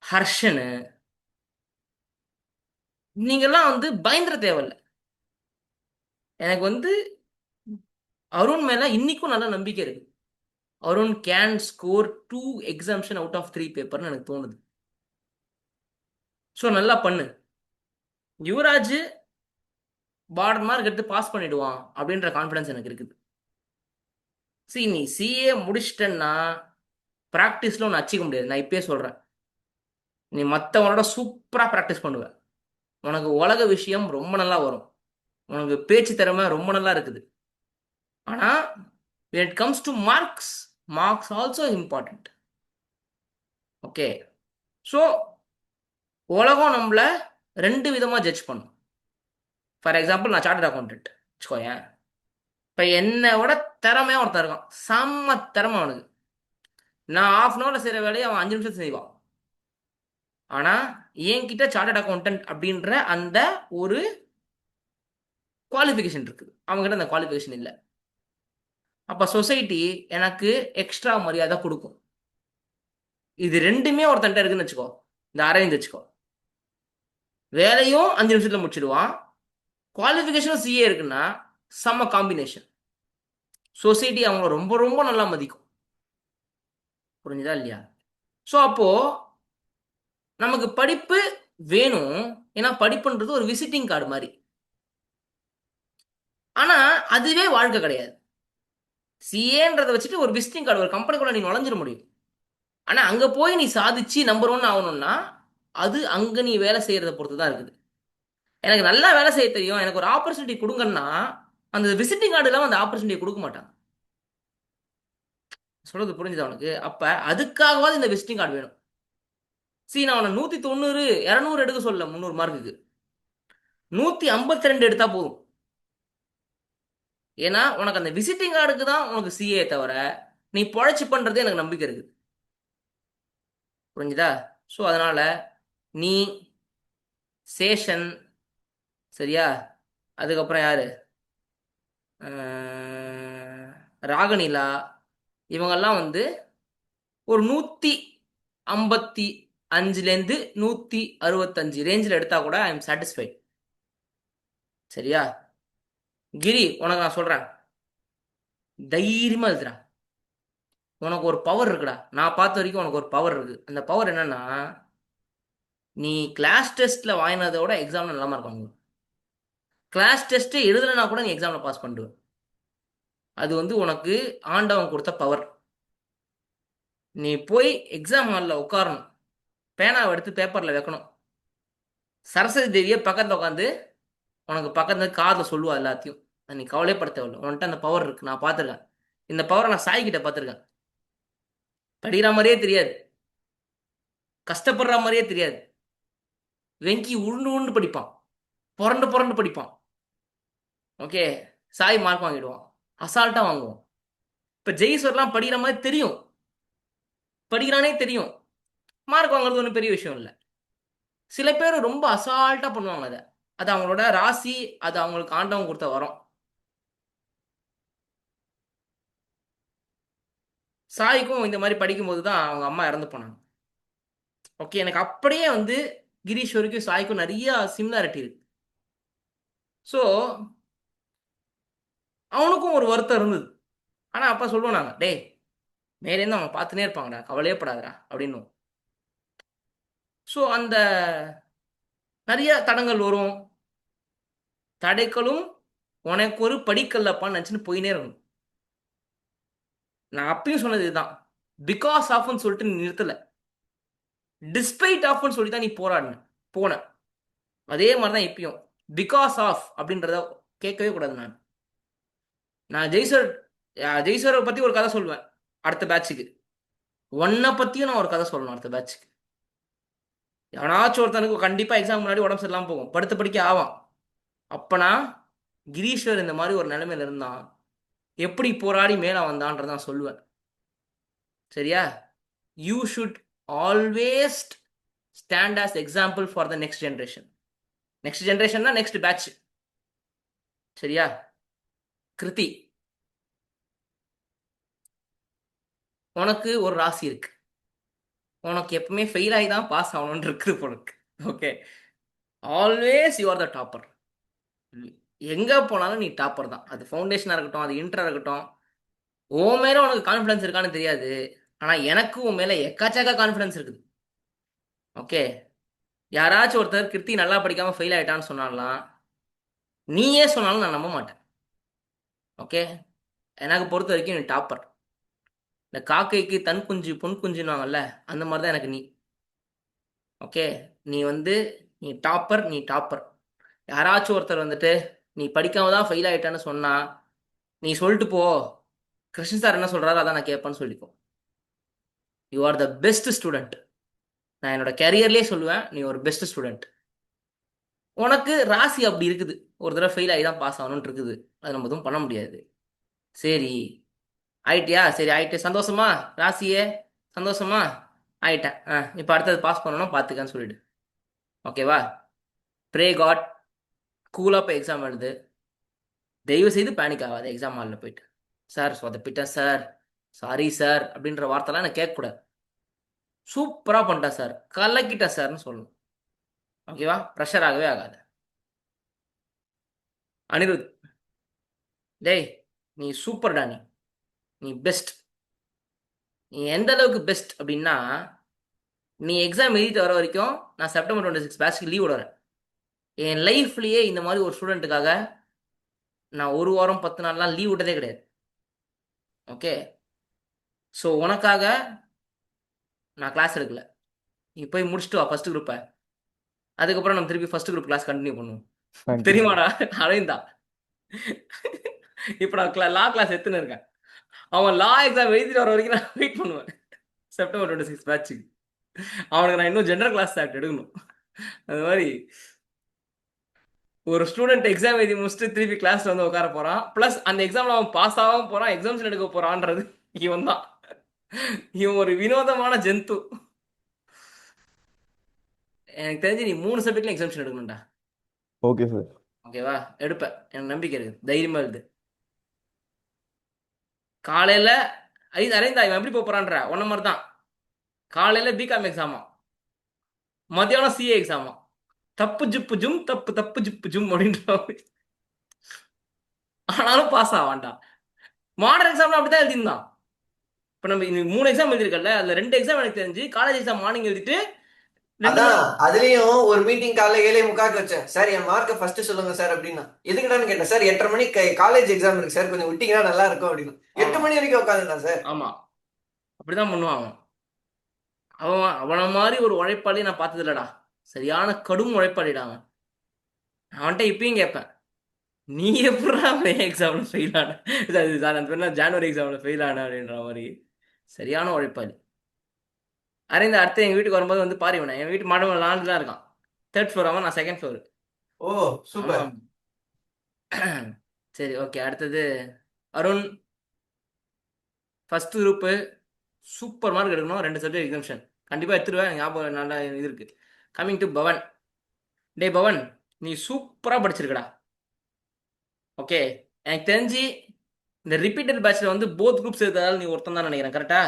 A: ஹர்ஷனு, நீங்கெல்லாம் பயந்துட தேவையில்ல. எனக்கு அருண் மேல இன்னைக்கும் நல்ல நம்பிக்கை இருக்கு. Arun can score 2 exams out of 3 பேப்பர்னு எனக்கு தோணுது. ஸோ நல்லா பண்ணு. யுவராஜ் பார்டர் மார்க் எடுத்து பாஸ் பண்ணிடுவான் அப்படின்ற கான்ஃபிடன்ஸ் எனக்கு இருக்குது. நீ சிஏ முடிச்சிட்டன்னா ப்ராக்டிஸில் ஒன்று அச்சிக்க முடியாது. நான் இப்பயே சொல்கிறேன், நீ மற்றவனோட சூப்பராக ப்ராக்டிஸ் பண்ணுவ. உனக்கு உலக விஷயம் ரொம்ப நல்லா வரும். உனக்கு பேச்சு திறமை ரொம்ப நல்லா இருக்குது. ஆனால் when it comes to marks also important. Okay, so உலகம் நம்மள 2 விதமாக ஜட்ஜ் பண்ணும். ஃபார் எக்ஸாம்பிள், நான் சார்ட்டர்ட் அக்கௌண்டன்ட் வச்சுக்கோயேன். இப்போ என்னோட திறமையாக ஒருத்தன் இருக்கான், செம்ம திறமை அவனுக்கு. நான் 1/2 செய்கிற வேலையை அவன் 5 நிமிஷம் செய்வான். ஆனால் என்கிட்ட சார்ட்டர்ட் அக்கௌண்டன்ட் அப்படின்ற அந்த ஒரு குவாலிஃபிகேஷன் இருக்குது, அவங்ககிட்ட அந்த குவாலிஃபிகேஷன் இல்லை. அப்போ சொசைட்டி எனக்கு எக்ஸ்ட்ரா மரியாதை கொடுக்கும். இது ரெண்டுமே ஒருத்தன்ட்ட இருக்குன்னு வச்சுக்கோ. இந்த அரவிந்த் வச்சுக்கோ, வேலையும் 5 நிமிஷத்தில் முடிச்சிடுவான், குவாலிஃபிகேஷனும் சிஏ இருக்குன்னா செம்ம காம்பினேஷன். சொசைட்டி அவங்க ரொம்ப ரொம்ப நல்லா மதிக்கும். புரிஞ்சுதா இல்லையா? ஸோ அப்போ நமக்கு படிப்பு வேணும். ஏன்னா படிப்புன்றது ஒரு விசிட்டிங் கார்டு மாதிரி. ஆனா அதுவே வாழ்க்கை கிடையாது. சிஏன்றதை வச்சுட்டு ஒரு விசிட்டிங் கார்டு, ஒரு கம்பெனிக்குள்ள நீ நுழைஞ்சிட முடியும். ஆனா அங்க போய் நீ சாதிச்சு நம்பர் 1 ஆகணும்னா அது அங்க நீ வேலை செய்யறத பொறுத்து தான் இருக்குது. எனக்கு நல்லா வேலை செய்ய தெரியும், எனக்கு ஒரு ஆப்பர்ச்சுனிட்டி கொடுங்கன்னா அந்த விசிட்டிங் கார்டு இல்லாமல் அந்த ஆப்பர்ச்சுனிட்டி கொடுக்க மாட்டாங்க. சொல்றது புரிஞ்சுதா உனக்கு? அப்ப அதுக்காகவாது இந்த விசிட்டிங் கார்டு வேணும். நான் உன 190 200 எடுக்க சொல்ல, 300 மார்க்குக்கு 152 எடுத்தா போதும். ஏன்னா உனக்கு அந்த விசிட்டிங் கார்டுக்கு தான் உனக்கு சிஏ தவிர நீ பொழைச்சி பண்றது எனக்கு நம்பிக்கை இருக்குது. புரிஞ்சுதா? ஸோ அதனால நீ, சேஷன், சரியா, அதுக்கப்புறம் யாரு, ராகனிலா, இவங்கெல்லாம் ஒரு 155லேருந்து 165 ரேஞ்சில் எடுத்தா கூட ஐ எம் சாட்டிஸ்ஃபைட். சரியா? கிரி, உனக்கு நான் சொல்றேன், தைரியமா எழுதுறா. உனக்கு ஒரு பவர் இருக்குடா. நான் பார்த்த வரைக்கும் உனக்கு ஒரு பவர் இருக்கு. அந்த பவர் என்னன்னா, நீ கிளாஸ் டெஸ்ட்ல வாங்கினதை விட எக்ஸாம்ல நல்லா மார்க் வாங்குவ. கிளாஸ் டெஸ்ட்டே எழுதலைன்னா கூட நீ எக்ஸாம்ல பாஸ் பண்ணுவ. அது வந்து உனக்கு ஆண்டவன் கொடுத்த பவர். நீ போய் எக்ஸாம் ஹாலில் உட்காரணும், பேனாவை எடுத்து பேப்பரில் வைக்கணும். சரஸ்வதி தேவியை பக்கத்தில் உட்காந்து உனக்கு பக்கத்துல காதில் சொல்லுவா எல்லாத்தையும். நீ கவலைப்பட தேவையில்ல, உன்கிட்ட அந்த பவர் இருக்கு. நான் பார்த்துருக்கேன். இந்த பவரை நான் சாய் கிட்ட பார்த்துருக்கேன். படிக்கிற மாதிரியே தெரியாது, கஷ்டப்படுற மாதிரியே தெரியாது. வெங்கி உருண்டு உருண்டு படிப்பான், புரண்டு புரண்டு படிப்பான். ஓகே, சாய் மார்க் வாங்கிடுவான், அசால்ட்டாக வாங்குவோம். இப்போ ஜெய்ஸ்வர்லாம் படிக்கிற மாதிரி தெரியும், படிக்கிறானே தெரியும், மார்க் வாங்குறது ஒன்றும் பெரிய விஷயம் இல்லை. சில பேர் ரொம்ப அசால்ட்டாக பண்ணுவாங்க அதை. அது அவங்களோட ராசி, அது அவங்களுக்கு ஆண்டவன் கொடுத்த வரம். சாய்க்கும் இந்த மாதிரி படிக்கும்போது தான் அவங்க அம்மா இறந்து போனாங்க. ஓகே, எனக்கு அப்படியே வந்து கிரீஸ்வருக்கும் சாய்க்கும் நிறைய சிமிலாரிட்டி இருக்கு. ஸோ அவனுக்கும் ஒரு வருத்தம் இருந்தது. ஆனால் அப்பா சொல்லுவோம் நாங்கள், டேய் மேலேருந்து அவங்க பார்த்துனே இருப்பாங்கடா, கவலையே படாதடா அப்படின்னு. ஸோ அந்த நிறைய தடங்கள் வரும். தடைகளும் உனக்கு ஒரு படிக்கல்லப்பான்னு நினச்சின்னு போயினே இருக்கணும். நான் அப்பயும் சொன்னது இதுதான். பிகாஸ் ஆஃப்னு சொல்லிட்டு நீ நிறுத்தலை, டிஸ்பைட் ஆஃப்னு சொல்லி தான் நீ போன. அதே மாதிரி தான் இப்பயும் பிகாஸ் ஆஃப் அப்படின்றத கேட்கவே கூடாது. நான் ஜெய்சரை பற்றி ஒரு கதை சொல்லுவேன் அடுத்த பேட்சுக்கு. ஒன்னை பற்றியும் நான் ஒரு கதை சொல்லணும் அடுத்த பேட்சுக்கு. எவனாச்சும் ஒருத்தனுக்கு கண்டிப்பாக எக்ஸாம் முன்னாடி உடம்பு சரியில்லாமல் போகும், படுத்த படிக்க ஆவான். அப்பனா கிரீஸ்வர் இந்த மாதிரி ஒரு நிலைமையில இருந்தான், எப்படி போராடி மேலே வந்தான்றதான் சொல்லுவேன். சரியா? You should always stand as example for the next generation. Next generation தான் நெக்ஸ்ட் பேட்ச். சரியா? கிருதி, உனக்கு ஒரு ராசி இருக்கு. உனக்கு எப்பவுமே ஃபெயில் ஆகி தான் பாஸ் ஆகணும்னு இருக்குது உனக்கு. Okay, always you are the topper. எங்கே போனாலும் நீ டாப்பர் தான். அது ஃபவுண்டேஷனாக இருக்கட்டும், அது இன்டராக இருக்கட்டும். உன் மேலே உனக்கு கான்ஃபிடன்ஸ் இருக்கான்னு தெரியாது, ஆனால் எனக்கு உன் மேலே எக்காச்சக்க கான்ஃபிடன்ஸ் இருக்குது. ஓகே, யாராச்சும் ஒருத்தர் கிருத்தி நல்லா படிக்காமல் ஃபெயில் ஆகிட்டான்னு சொன்னாலாம், நீயே சொன்னாலும் நான் நம்ப மாட்டேன். ஓகே, எனக்கு பொறுத்த வரைக்கும் நீ டாப்பர். இந்த காக்கைக்கு தன் குஞ்சு பொன் குஞ்சுன்னுவாங்கல்ல, அந்த மாதிரி தான் எனக்கு நீ. ஓகே, நீ வந்து நீ டாப்பர், நீ டாப்பர். யாராச்சும் ஒருத்தர் வந்துட்டு நீ படிக்காம தான் ஃபெயில் ஆகிட்டான்னு சொன்னா, நீ சொல்லிட்டு போ, கிருஷ்ணன் சார் என்ன சொல்கிறாரோ அதான் நான் கேட்பேன்னு சொல்லிக்கோ. You are the best student. நான் என்னோட கேரியர்லேயே சொல்லுவேன், நீ ஒரு பெஸ்ட் ஸ்டூடெண்ட். உனக்கு ராசி அப்படி இருக்குது, ஒரு தடவை ஃபெயில் ஆகி தான் பாஸ் ஆகணும்னு இருக்குது. அது நம்ம எதுவும் பண்ண முடியாது. சரி, ஆயிட்டியா? சரி ஆயிட்டு சந்தோஷமா? ராசியே சந்தோஷமா? ஆயிட்டேன். இப்போ அடுத்தது பாஸ் பண்ணணும், பார்த்துக்கன்னு சொல்லிடு. ஓகேவா? ப்ரே காட், கூலாக போய் எக்ஸாம் எழுது. தயவு செய்து பேனிக் ஆகாது எக்ஸாம் ஹாலில் போயிட்டு. சார் சொதப்பிட்டேன் சார், சாரி சார் அப்படின்ற வார்த்தைலாம் எனக்கு கேட்கக்கூடாது. சூப்பராக பண்ணிட்டேன் சார், கலக்கிட்டேன் சார்னு சொல்லணும். ஓகேவா? ப்ரெஷர் ஆகவே ஆகாது. அனிருத், டேய் நீ சூப்பர்டா, நீ பெஸ்ட். நீ எந்த அளவுக்கு பெஸ்ட் அப்படின்னா, நீ எக்ஸாம் எழுதிட்டு வர வரைக்கும் நான் செப்டம்பர் 26 பேட்ச்க்கு லீவ் விடுறேன். என் லைஃப்லேயே இந்த மாதிரி ஒரு ஸ்டூடெண்ட்டுக்காக நான் 1 வாரம் 10 நாள்லாம் லீவ் விட்டதே கிடையாது. ஓகே, ஸோ உனக்காக நான் கிளாஸ் எடுக்கல. நீ போய் முடிச்சுட்டு வா ஃபர்ஸ்ட் குரூப்பை, அதுக்கப்புறம் நம்ம திருப்பி ஃபர்ஸ்ட் குரூப் கிளாஸ் கண்டினியூ பண்ணுவோம். தெரியுமாடா அரவிந்தா? இப்போ நான் லா கிளாஸ் எடுத்துன்னு இருக்கேன். அவன் லா எக்ஸாம் எழுதிட்டு வர வரைக்கும் நான் வெயிட் பண்ணுவேன் செப்டம்பர் 26 பேட்சுக்கு. அவனுக்கு நான் இன்னும் ஜென்ரல் கிளாஸ் ஆக்ட் எடுக்கணும். அது மாதிரி ஒரு ஸ்டூடெண்ட் எக்ஸாம் எழுதி முடிச்சுட்டு திருப்பி கிளாஸ்ல வந்து உட்கார போறான், ப்ளஸ் அந்த எக்ஸாம்ல அவன் பாஸ் ஆகாம போறான், எக்ஸாம்ஸ் எடுக்க போறான்றது இவன் தான். இவன் ஒரு வினோதமான ஜந்து. எனக்கு தெரிஞ்சு நீ 3 சப்ஜெக்ட்ல எக்ஸாம்ஷன் எடுக்கணும்டா.
B: Okay sir.
A: ஓகேவா? எடுப்பேன், எனக்கு நம்பிக்கை இருக்கு, தைரியமா எழுது. காலையில அரேந்தா இவன் எப்படி போறான்ற ஒன்ன மாதிரி தான். காலையில பிகாம் எக்ஸாமா, மத்தியானம் சிஏ எக்ஸாமா. தப்பு ஜிப்பு ஜும், தப்பு தப்பு ஜிப்பு ஜும் அப்படின்ற. ஆனாலும் பாஸ் ஆவான்டா. மாடல் எக்ஸாம்ல அப்படிதான் எழுதியிருந்தான். இப்போ நம்ம 3 எக்ஸாம் எழுதிருக்கல, அதில் 2 எக்ஸாம் எனக்கு தெரிஞ்சு காலேஜ் எக்ஸாம் மார்னிங் எழுதிட்டு 2 மணி.
B: அதான் அதுலயும் ஒரு மீட்டிங் காலைல 7:45 வச்சேன் சார், என் மார்க்கை ஃபர்ஸ்ட் சொல்லுங்க சார் அப்படின்னா. எதுக்குடான்னு கேட்டேன். சார் 8:30 மணிக்கு காலேஜ் எக்ஸாம் இருக்கு சார், கொஞ்சம் விட்டீங்கன்னா நல்லா இருக்கும் அப்படின்னு. 8 மணி வரைக்கும் உட்காந்துருந்தான் சார்.
A: ஆமாம், அப்படி தான் பண்ணுவான் அவன். அவனை மாதிரி ஒரு உழைப்பாளி நான் பார்த்தது இல்லடா. சரியான கடும் உழைப்பாளிடா அவன். அவன்கிட்ட இப்பயும் கேட்பேன், நீ எப்படா மே எக்ஸாமில் ஃபெயில் ஆன, சார் அந்த பேர் ஜான்வரி எக்ஸாமில் ஃபெயில் ஆன அப்படின்ற மாதிரி. சரியான உழைப்பாளி. அரே இந்த அடுத்து எங்கள் வீட்டுக்கு வரும்போது வந்து பாரு, இவனை என் வீட்டு மாடம் 4 தான் இருக்கான். 3rd ஃப்ளோர் அவன், நான் 2nd ஃப்ளோர்.
B: ஓ சூப்பர்.
A: ஆமாம். சரி, ஓகே. அடுத்தது Arun. First group super mark எடுக்கணும், 2 சப்ஜெக்ட் எக்ஸாம்ஷன் கண்டிப்பாக எடுத்துருவேன், ஞாபகம் நல்லா இது இருக்கு. Coming to Pavan. டே பவன், நீ சூப்பராக படிச்சிருக்கடா. ஓகே, எனக்கு தெரிஞ்சு இந்த ரிப்பீட்டட் பேட்சில் வந்து போத் குரூப்ஸ் எழுதுறதால நீ ஒருத்தன் தான் நினைக்கிறேன், கரெக்டா?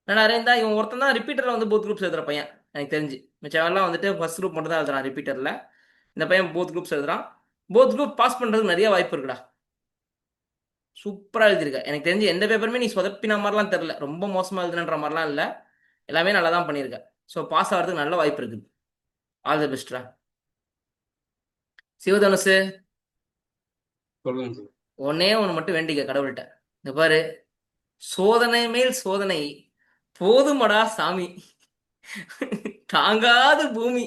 A: நான் இருந்தா இவன் ஒருத்தன் தான் ரிப்பீட்டரில் வந்து போத் குரூப்ஸ் எழுதுற பையன் எனக்கு தெரிஞ்சு. மிச்சவெல்லாம் வந்துட்டு ஃபர்ஸ்ட் குரூப் மட்டும் தான் எழுதுறான் ரிப்பீட்டரில். இந்த பையன் போத் குரூப்ஸ் எழுதுறான். போத் குரூப் பாஸ் பண்ணுறதுக்கு நிறைய வாய்ப்பு இருக்குடா. சூப்பராக எழுதியிருக்க. எனக்கு தெரிஞ்சு எந்த பேப்பருமே நீ சொதப்பின மாதிரிலாம் தெரில, ரொம்ப மோசமாக எழுதுன்ற மாதிரிலாம் இல்லை. எல்லாமே நல்லா தான் பண்ணியிருக்க. ஸோ பாஸ் ஆகிறதுக்கு நல்ல வாய்ப்பு இருக்குது. All the பெஸ்ட்ரா. சிவதனுசு,
C: சொல்லுங்க சார்.
A: ஒன்னே ஒன்று மட்டும் வேண்டிக்க கடவுள்கிட்ட. இந்த பாரு, சோதனை மேல் சோதனை போதுமடா சாமி, தாங்காது பூமி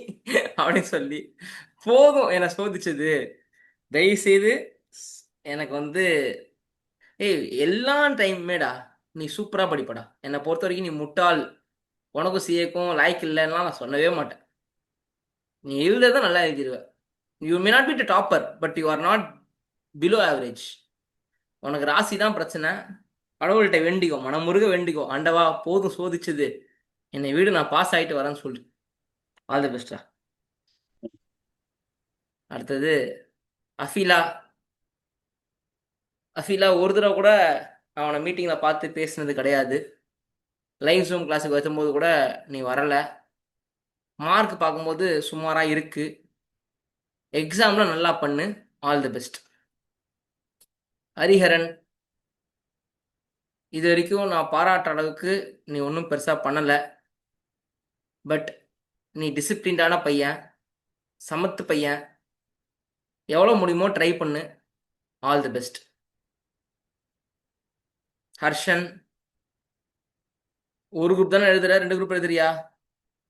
A: அப்படின்னு சொல்லி, போதும் என்னை சோதிச்சது, தயவு செய்து எனக்கு வந்து, ஏய் எல்லா டைமுமேடா நீ சூப்பராக படிப்படா. என்னை பொறுத்த வரைக்கும் நீ முட்டாள், உனக்கும் சிஏக்கும் லாய்க்கு இல்லைன்னா நான் சொல்லவே மாட்டேன். நீ எழுதுறத நல்லா எழுதிடுவ. You may not be the topper, but you are not below average. உனக்கு ராசி தான் பிரச்சனை. கடவுள்கிட்ட வேண்டிக்கோ, மனமுருக வேண்டிக்கோ, ஆண்டவா போதும் சோதிச்சது, என்னை வீடு நான் பாஸ் ஆகிட்டு வரேன்னு சொல்லு. ஆல் தி பெஸ்டா. அடுத்தது அஃபீலா. அஃபீலா ஒரு தடவை கூட அவனை மீட்டிங்கில் பார்த்து பேசினது கிடையாது. லைவ் ஜூம் கிளாஸுக்கு வைக்கும்போது கூட நீ வரலை. மார்க் பார்க்கும்போது சுமாராக இருக்கு. எக்ஸாமில் நல்லா பண்ணு. All the best. ஹரிஹரன், இது வரைக்கும் நான் பாராட்டுற அளவுக்கு நீ ஒன்றும் பெருசாக பண்ணலை. பட் நீ டிசிப்ளின்டான பையன், சமத்து பையன், எவ்வளோ முடியுமோ ட்ரை பண்ணு. All the best. ஹர்ஷன், ஒரு குரூப் தானே எழுதுற, 2 குரூப் எழுதுறியா?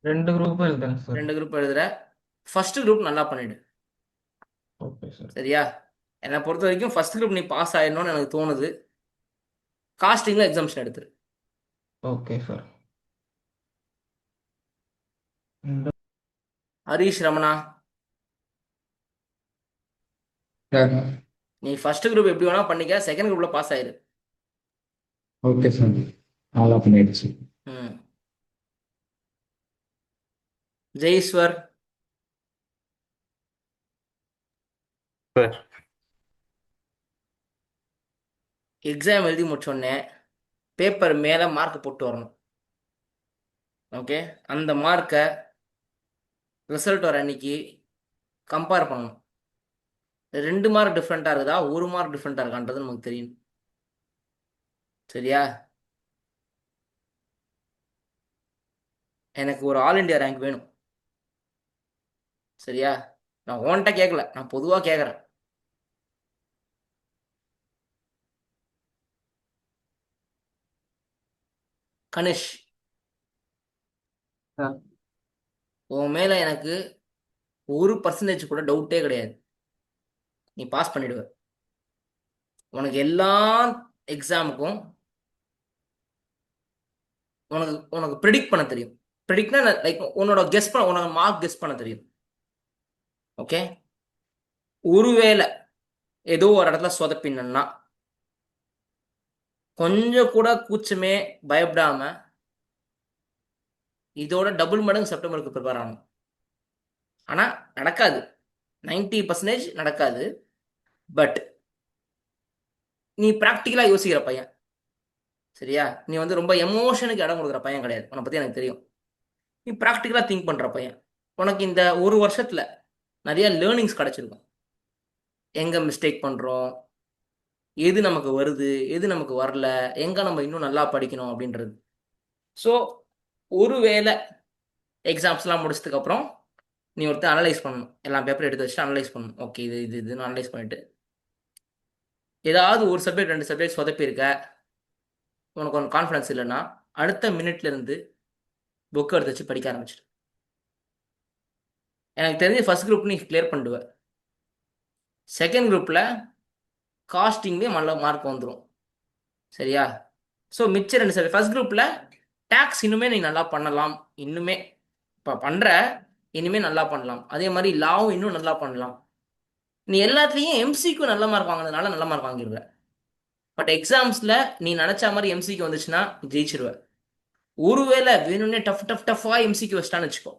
C: 2 குரூப் எழுதுறேன் சார்.
A: 2 குரூப் எழுதுற. ஃபர்ஸ்ட் குரூப் நல்லா பண்ணிடு.
C: Okay sir.
A: சரியா? என்னை பொறுத்த வரைக்கும் ஃபர்ஸ்ட் குரூப் நீ பாஸ் ஆயிடணும்னு எனக்கு தோணுது. காஸ்டிங்கில் எக்ஸாம்ஷன் எடுத்துரு.
C: Okay sir. இந்த-
A: ஹரீஷ் ரமணா,
C: சார்.
A: நீ ஃபர்ஸ்ட் குரூப் எப்படி வேணா பண்ணிக்க, 2nd குரூப்ல பாஸ் ஆயிரு.
C: Okay sir. நல்லா பண்ணிடுச்சு.
A: ம். ஜெய்ஸ்வர்,
D: சார்.
A: எக்ஸாம் எழுதி முடிச்சோடனே பேப்பர் மேலே மார்க் போட்டு வரணும். ஓகே, அந்த மார்க்கை ரிசல்ட் வர அன்னைக்கு கம்பேர் பண்ணணும். 2 மார்க் டிஃப்ரெண்ட்டாக இருக்குதா, 1 மார்க் டிஃப்ரெண்ட்டாக இருக்கான்றது நமக்கு தெரியும். சரியா? எனக்கு ஒரு ஆல் இண்டியா ரேங்க் வேணும். சரியா? நான் ஓன்ட்ட கேட்கல, நான் பொதுவாக கேட்குறேன். கனிஷ்,
C: சார்.
A: உன் மேலே எனக்கு 1% கூட டவுட்டே கிடையாது. நீ பாஸ் பண்ணிடுவ. உனக்கு எல்லா எக்ஸாமுக்கும் உனக்கு உனக்கு ப்ரிடிக்ட் பண்ண தெரியும். ப்ரிடிக்ட்னா லைக் உன்னோட கெஸ் பண்ண, உனக்கு மார்க் கெஸ் பண்ண தெரியும். ஓகே, ஒருவேளை ஏதோ ஒரு இடத்துல சொதப்பினா கொஞ்சம் கூட கூச்சமே பயப்படாம இதோட டபுள் மடங்கு செப்டம்பருக்கு ப்ரிப்பேர் ஆகணும். ஆனால் நடக்காது, 90% நடக்காது. பட் நீ ப்ராக்டிக்கலாக யோசிக்கிற பையன். சரியா? நீ வந்து ரொம்ப எமோஷனுக்கு இடம் கொடுக்குற பையன் கிடையாது, உன்னை பற்றி எனக்கு தெரியும். நீ ப்ராக்டிக்கலாக திங்க் பண்ணுற பையன். உனக்கு இந்த ஒரு வருஷத்தில் நிறைய லேர்னிங்ஸ் கிடச்சிருக்கும். எங்கே மிஸ்டேக் பண்ணுறோம், எது நமக்கு வருது, எது நமக்கு வரல, எங்கே நம்ம இன்னும் நல்லா படிக்கணும் அப்படின்றது. ஸோ ஒருவேளை எக்ஸாம்ஸ்லாம் முடிச்சதுக்கப்புறம் நீ ஒருத்தர் அனலைஸ் பண்ணணும், எல்லா பேப்பரும் எடுத்து வச்சுட்டு அனலைஸ் பண்ணணும். ஓகே, இதுன்னு அனலைஸ் பண்ணிட்டு ஏதாவது ஒரு சப்ஜெக்ட் 2 சப்ஜெக்ட் சொதப்பியிருக்க, உனக்கு ஒன்று கான்ஃபிடன்ஸ் இல்லைன்னா அடுத்த மினிட்ல இருந்து புக் எடுத்து வச்சு படிக்க ஆரம்பிச்சிடு. எனக்கு தெரிஞ்சு ஃபர்ஸ்ட் குரூப் நீ கிளியர் பண்ணிடுவ. செகண்ட் குரூப்பில் காஸ்டிங்லேயே நல்ல மார்க் வந்துடும். சரியா? ஸோ மிச்சம் 2 சப்ஜெக்ட். ஃபர்ஸ்ட் குரூப்பில் டேக்ஸ் இன்னுமே நீ நல்லா பண்ணலாம். இன்னுமே இப்போ பண்ணுற, இனிமே நல்லா பண்ணலாம். அதே மாதிரி லாவும் இன்னும் நல்லா பண்ணலாம். நீ எல்லாத்துலேயும் எம்சிக்கு நல்ல மார்க் வாங்கினதுனால நல்ல மார்க் வாங்கிடுவ. பட் எக்ஸாம்ஸில் நீ நினச்ச மாதிரி எம்சிக்கு வந்துச்சுன்னா ஜெயிச்சிருவ. ஒருவேளை வேணும்னே டஃப்பாக எம்சிக்கு வச்சிட்டான்னு வச்சுக்கோ,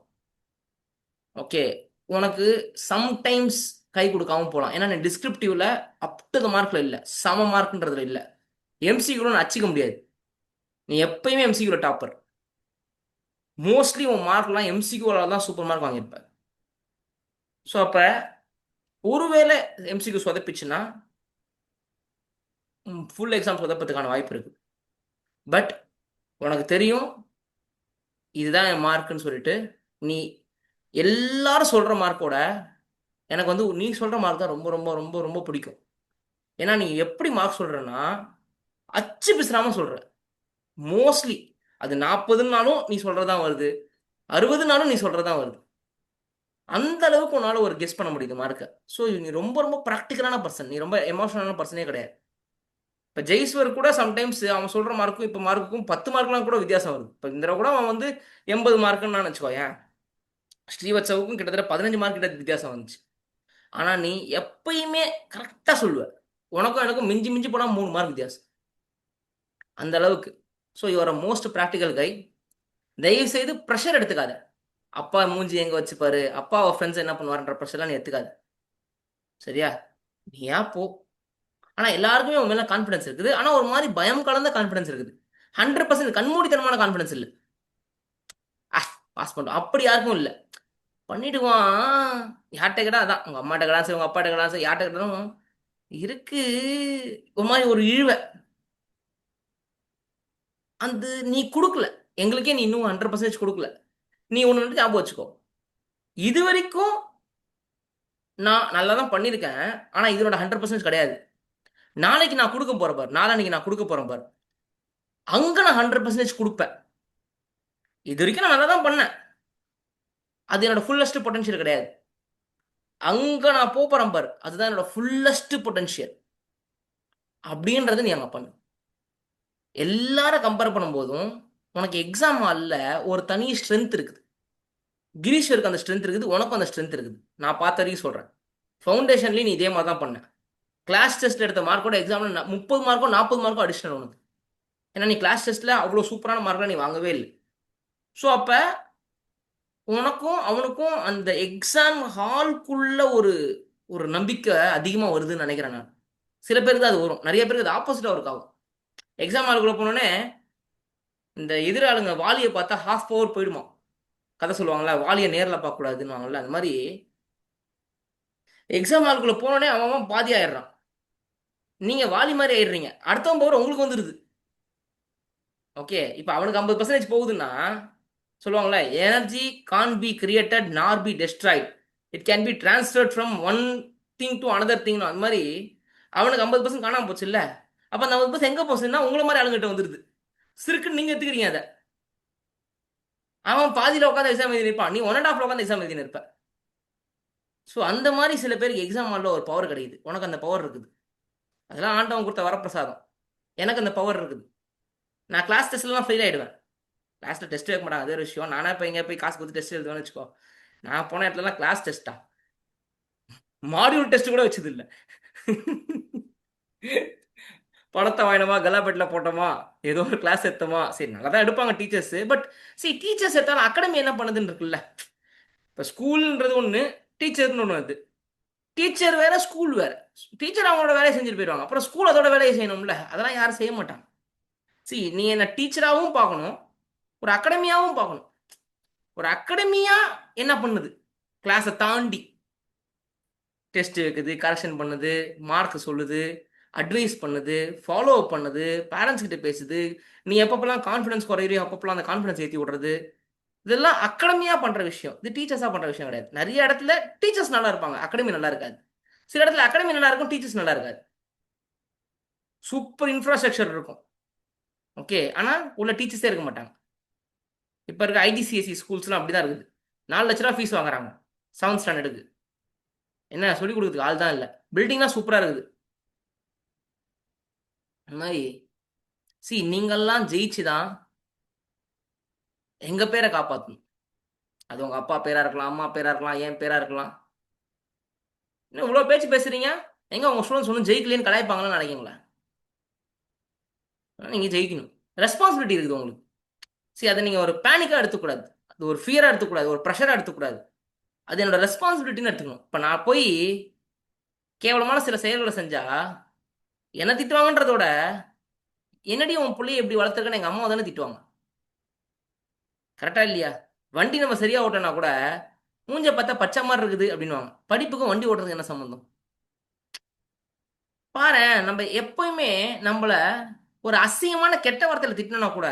A: ஓகே, உனக்கு சம்டைம்ஸ் கை கொடுக்காம போகலாம். ஏன்னா நீ டிஸ்கிரிப்டிவ்ல அப் டு த மார்க்ல இல்லை, சம மார்க்ன்றதுல இல்லை. எம்சிக்குள்ள அச்சிக்க முடியாது. நீ எப்பயுமே எம்சிக்குள்ள டாப்பர். மோஸ்ட்லி உன் மார்க்லாம் எம்சிக்குள்ள தான் சூப்பர் மார்க் வாங்கியிருப்ப. ஸோ அப்போ ஒருவேளை எம்சிக்கு சொதப்பிச்சுன்னா ஃபுல் எக்ஸாம் சொதப்பதுக்கான வாய்ப்பு இருக்கு. பட் உனக்கு தெரியும் இதுதான் என் மார்க்குன்னு சொல்லிட்டு நீ எல்லாரும் சொல்ற மார்க்கோட எனக்கு வந்து நீ சொல்ற மார்க் தான் ரொம்ப ரொம்ப ரொம்ப ரொம்ப பிடிக்கும். ஏன்னா நீ எப்படி மார்க் சொல்றன்னா அச்சு பிசுறாம சொல்ற. மோஸ்ட்லி அது 40னாலும் நீ சொல்றதான் வருது, 60னாலும் நீ சொல்றதான் வருது. அந்த அளவுக்கு உன்னால ஒரு கெஸ் பண்ண முடியுது மார்க்கை. ஸோ நீ ரொம்ப ரொம்ப ப்ராக்டிக்கலான பர்சன், நீ ரொம்ப எமோஷனலான பர்சனே கிடையாது. இப்போ ஜெய்ஸ்வர் கூட சம்டைம்ஸ் அவன் சொல்ற மார்க்கும் இப்போ மார்க்குக்கும் 10 மார்க்லாம் கூட வித்தியாசம் வருது. இப்போ இந்த தடவை கூட அவன் வந்து 80 மார்க்குன்னு நான் வச்சுக்கோயேன், ஸ்ரீவத்சவுக்கும் கிட்டத்தட்ட 15 மார்க் கிட்ட வித்தியாசம் வந்துச்சு. ஆனால் நீ எப்பயுமே கரெக்டாக சொல்லுவ. உனக்கும் எனக்கும் மிஞ்சி மிஞ்சி போனால் 3 மார்க் வித்தியாசம், அந்த அளவுக்கு. ஸோ யுவர் மோஸ்ட் ப்ராக்டிக்கல் கை. தயவு செய்து ப்ரெஷர் எடுத்துக்காத. அப்பா மூஞ்சி எங்க வச்சுப்பாரு, அப்பா அவ ஃப்ரெண்ட்ஸ் என்ன பண்ணுவாருன்ற ப்ரெஷர்லாம் நீ எடுத்துக்காது. சரியா? நீ ஏன் போ. ஆனால் எல்லாருக்குமே உன் மேலே கான்ஃபிடன்ஸ் இருக்குது. ஆனால் ஒரு மாதிரி பயம் கலந்த கான்ஃபிடன்ஸ் இருக்குது. 100% கண்மூடித்தனமான கான்ஃபிடன்ஸ் இல்லை. பாஸ் பண்ணுறோம் அப்படி யாருக்கும் இல்லை. பண்ணிடுவான். யார்கிட்ட கேட்டா அதான், உங்க அம்மாட்ட கேட்டா சரி, உங்க அப்பாட்ட கேட்டா சரி, யார்கிட்ட கேட்டாலும் இருக்கு ஒரு மாதிரி ஒரு இழுவை. அந்த நீ கொடுக்கல, எங்களுக்கே நீ இன்னும் 100% கொடுக்கல. நீ ஒன்று வந்து ஞாபகம் வச்சுக்கோ, இது வரைக்கும் நான் நல்லா தான் பண்ணியிருக்கேன், ஆனால் இதனோட 100% கிடையாது. நாளைக்கு நான் கொடுக்க போறேன் பார், நாளைக்கு நான் கொடுக்க போறேன் பார், அங்க நான் 100% கொடுப்பேன். இது வரைக்கும் நான் நல்லா தான் பண்ணேன், அது என்னோட ஃபுல்லஸ்ட் பொட்டன்ஷியல் கிடையாது. அங்க நான் போறேன் பார், அதுதான் என்னோட ஃபுல்லஸ்ட் பொட்டன்ஷியல் அப்படின்றத நீ அங்க பண்ணு. எல்லாரும் கம்பேர் பண்ணும்போதும் உனக்கு எக்ஸாம் ஹாலில் ஒரு தனி ஸ்ட்ரென்த் இருக்குது. கிரீஷருக்கு அந்த ஸ்ட்ரென்த் இருக்குது, உனக்கும் அந்த ஸ்ட்ரென்த் இருக்குது. நான் பார்த்த வரைக்கும் சொல்கிறேன். ஃபவுண்டேஷன்லேயும் நீ இதே மாதிரி தான் பண்ண. கிளாஸ் டெஸ்ட் எடுத்த மார்க்கோட எக்ஸாமில் 30 மார்க்கோ 40 மார்க்கோ அடிஷனல் உனக்கு. ஏன்னா நீ கிளாஸ் டெஸ்ட்டில் அவ்வளோ சூப்பரான மார்க்லாம் நீ வாங்கவே இல்லை. ஸோ அப்போ உனக்கும் அவனுக்கும் அந்த எக்ஸாம் ஹால்குள்ள ஒரு ஒரு நம்பிக்கை அதிகமாக வருதுன்னு நினைக்கிறேன் நான். சில பேருக்கு அது வரும், நிறைய பேருக்கு அது ஆப்போசிட்டாக ஒர்க் ஆகும். எக்ஸாம் ஹாலுக்குள்ளே போனோடனே இந்த எதிராளுங்க வாலியை பார்த்தா ஹாஃப் பவர் போயிடுமா. கதை சொல்லுவாங்களா, வாலியை நேரில் பார்க்கக்கூடாதுன்னு வாங்கல, அந்த மாதிரி எக்ஸாம் ஹாலுக்குள்ளே போனோடனே அவன் பாதி ஆயிடுறான். நீங்கள் வாலி மாதிரி ஆயிடுறீங்க, அடுத்தவன் பவர் உங்களுக்கு வந்துடுது. ஓகே, இப்போ அவனுக்கு 50% போகுதுன்னா சொல்லுவாங்களே, energy can be created nor be destroyed, it can be transferred from one thing to another thing. அந்த மாதிரி அவனுக்கு 50% காணாமல் போச்சு இல்லை. அப்போ அந்த 50% எங்கே போச்சுன்னா உங்களை மாதிரி ஆளுங்கிட்ட வந்துடுது. சிறுக்குன்னு நீங்கள் எடுத்துக்கிறீங்க அதை. அவன் பாதியில் உட்காந்து எக்ஸாம் எழுதி நிற்பான், நீ 1.5 உட்காந்து எக்ஸாம் எழுதி நிற்ப. ஸோ அந்த மாதிரி சில பேருக்கு எக்ஸாம் ஹாலில் ஒரு பவர் கிடைக்குது. உனக்கு அந்த பவர் இருக்குது. அதெல்லாம் ஆண்டவன் கொடுத்த வரப்பிரசாதம். எனக்கு அந்த பவர் இருக்குது. நான் கிளாஸ் டெஸ்ட்லாம் ஃபெயில் ஆகிடுவேன். கிளாஸில் டெஸ்ட் வைக்க மாட்டாங்க, அதே ஒரு விஷயம். நானே இப்போ எங்கே போய் காசு கொடுத்து டெஸ்ட் எழுதுவேன்னு வச்சுக்கோ. நான் போன இடத்துலலாம் கிளாஸ் டெஸ்ட்டா, மாடியூல் டெஸ்ட் கூட வச்சது இல்லை. பணத்தை வாங்கினோமா, கலாபெட்டில் போட்டோமா, ஏதோ ஒரு கிளாஸ் எடுத்தோமா, சரி நல்லா தான் எடுப்பாங்க டீச்சர்ஸ். பட் சரி, டீச்சர்ஸ் எடுத்தாலும் அகாடமி என்ன பண்ணுதுன்னு இருக்குல்ல. இப்போ ஸ்கூல்ன்றது ஒன்று, டீச்சர்னு ஒன்று வருது. டீச்சர் வேற, ஸ்கூல் வேற. டீச்சர் அவங்களோட வேலையை செஞ்சுட்டு போயிடுவாங்க, அப்புறம் ஸ்கூல் அதோட வேலையை செய்யணும்ல. அதெல்லாம் யாரும் செய்ய மாட்டாங்க. சரி, நீ என்ன டீச்சராகவும் பார்க்கணும், ஒரு அகாடமியாகவும் பார்க்கணும். ஒரு அகாடமியா என்ன பண்ணுது, கிளாஸை தாண்டி டெஸ்ட் வைக்குது, கரெக்ஷன் பண்ணுது, மார்க் சொல்லுது, அட்வைஸ் பண்ணுது, ஃபாலோ பண்ணுது, பேரண்ட்ஸ் கிட்ட பேசுது. நீ எப்பப்பலாம் கான்ஃபிடன்ஸ் குறையுறியோ அப்பப்பலாம் அந்த கான்ஃபிடன்ஸ் ஏத்தி விடுறது. இதெல்லாம் அகாடமியா பண்ற விஷயம். இது டீச்சர்ஸா பண்ற விஷயம் கிடையாது. நெறைய இடத்துல டீச்சர்ஸ் நல்லா இருப்பாங்க. அகாடமி நல்லா இருக்காது. சில இடத்துல அகாடமி நல்லா இருக்கும், டீச்சர்ஸ் நல்லா இருக்காது. சூப்பர் இன்ஃப்ராஸ்ட்ரக்சர் இருக்கும். ஓகே. ஆனா உள்ள டீச்சர்ஸே இருக்க மாட்டாங்க. இப்ப இருக்க ஐடிசிஎஸ்சி ஸ்கூல்ஸ்லாம் அப்படிதான் இருக்குது. 4 லட்ச ரூபா ஃபீஸ் வாங்குறாங்க 7th ஸ்டாண்டர்டுக்கு. என்ன சொல்லிக் கொடுக்குறதுக்கு ஆள் தான் இல்ல. பில்டிங்லாம் சூப்பரா இருக்குது. அந்த மாதிரி நீங்கெல்லாம் ஜெயிச்சு தான் எங்க பேரை காப்பாற்றணும். அது உங்க அப்பா பேரா இருக்கலாம், அம்மா பேரா இருக்கலாம், என் பேரா இருக்கலாம். என்ன இவ்வளோ பேச்சு பேசுறீங்க? எங்க உங்க ஸ்டூடெண்ட்ஸ் ஒன்றும் ஜெயிக்கலன்னு கலாய்ப்பாங்கன்னு நினைக்கிறீங்களா? நீங்க ஜெயிக்கணும். ரெஸ்பான்சிபிலிட்டி இருக்குது உங்களுக்கு. அதை நீங்க ஒரு பேனிக்கா எடுத்துக்கூடாது. அது ஒரு ஃபியரா எடுத்துக்கூடாது, ஒரு ப்ரெஷரா எடுத்துக்கூடாது. அது என்னோட ரெஸ்பான்சிபிலிட்டின்னு எடுத்துக்கணும். இப்போ நான் போய் கேவலமான சில செயல்களை செஞ்சா என்ன திட்டுவாங்கன்றதோட, என்னடி உன் பிள்ளைய எப்படி வளர்த்துருக்கன்னு எங்க அம்மா தானே திட்டுவாங்க. கரெக்டா இல்லையா? வண்டி நம்ம சரியா ஓட்டனா கூட மூஞ்ச பார்த்தா பச்சை மாதிரி இருக்குது அப்படின்னுவாங்க. படிப்புக்கும் வண்டி ஓட்டுறதுக்கு என்ன சம்பந்தம்? பாரு, நம்ம எப்பயுமே நம்மள ஒரு அசிங்கமான கெட்ட வார்த்தையில திட்டினா கூட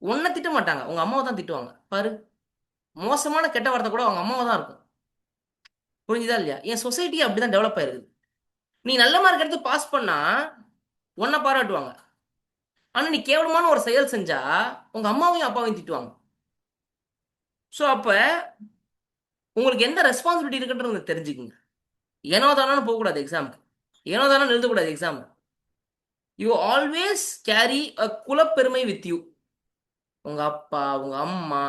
A: உன்னை திட்ட மாட்டாங்க, உங்க அம்மாவை தான் திட்டுவாங்க. பாரு, மோசமான கெட்ட வார்த்தை கூட உங்க அம்மாவை தான் இருக்கும். புரிஞ்சுதா இல்லையா? என் சொசைட்டி அப்படிதான் டெவலப் ஆயிருக்குது. நீ நல்ல மார்க் எடுத்து பாஸ் பண்ணா உன்னை பாராட்டுவாங்க. ஆனா நீ கேவலமான ஒரு செயல் செஞ்சா உங்க அம்மாவையும் அப்பாவையும் திட்டுவாங்க. ஸோ அப்ப உங்களுக்கு எந்த ரெஸ்பான்சிபிலிட்டி இருக்குன்றது தெரிஞ்சுக்குங்க. ஏனோ தானு போகக்கூடாது எக்ஸாமுக்கு. ஏனோ தானு எழுதக்கூடாது exam. You always carry a குலப்பெருமை வித் யூ. உங்க அப்பா, உங்க அம்மா,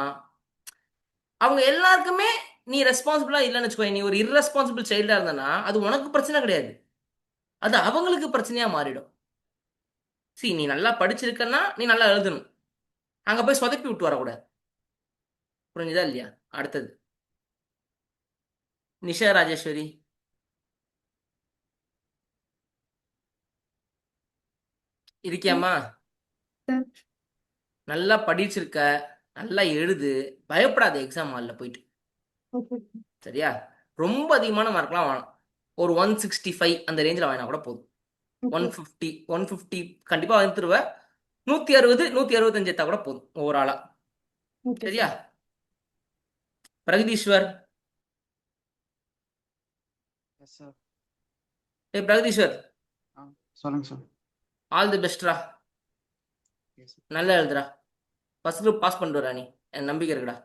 A: அவங்க எல்லாருக்குமே நீ ரெஸ்பான்சிபிளா இல்லைன்னு வச்சுக்கோ. நீ ஒரு இர்ரெஸ்பான்சிபிள் சைல்டா இருந்தனா அது உனக்கு பிரச்சனை கிடையாது, அது அவங்களுக்கு பிரச்சனையா மாறிடும். நீ நல்லா படிச்சிருக்கன்னா நீ நல்லா எழுதணும். அங்க போய் சொதப்பி விட்டு வரக்கூடாது. புரிஞ்சுதா இல்லையா? அடுத்தது நிஷா ராஜேஸ்வரி. இருக்கியாமா? நல்லா படிச்சிருக்க, நல்லா எழுது, பயப்படாத எக்ஸாம் ஹாலில் போயிட்டு. சரியா? ரொம்ப அதிகமான மார்க்லாம் வேணாம். ஒரு 165 அந்த ரேஞ்சில் வாங்கினா கூட போதும். 150 கண்டிப்பாக வந்துருவேன். 160 165 எடுத்தா கூட போதும் ஓவராலா. சரியா? பிரகதீஸ்வர். ஏ பிரகதீஸ்வர்,
C: சொல்லுங்க சார்.
A: All the பெஸ்ட்ரா. நல்லா எழுதுடா. ஃபர்ஸ்ட் குரூப் பாஸ் பண்ணிட்டு வரா நீ, என் நம்பிக்கை இருக்குடா.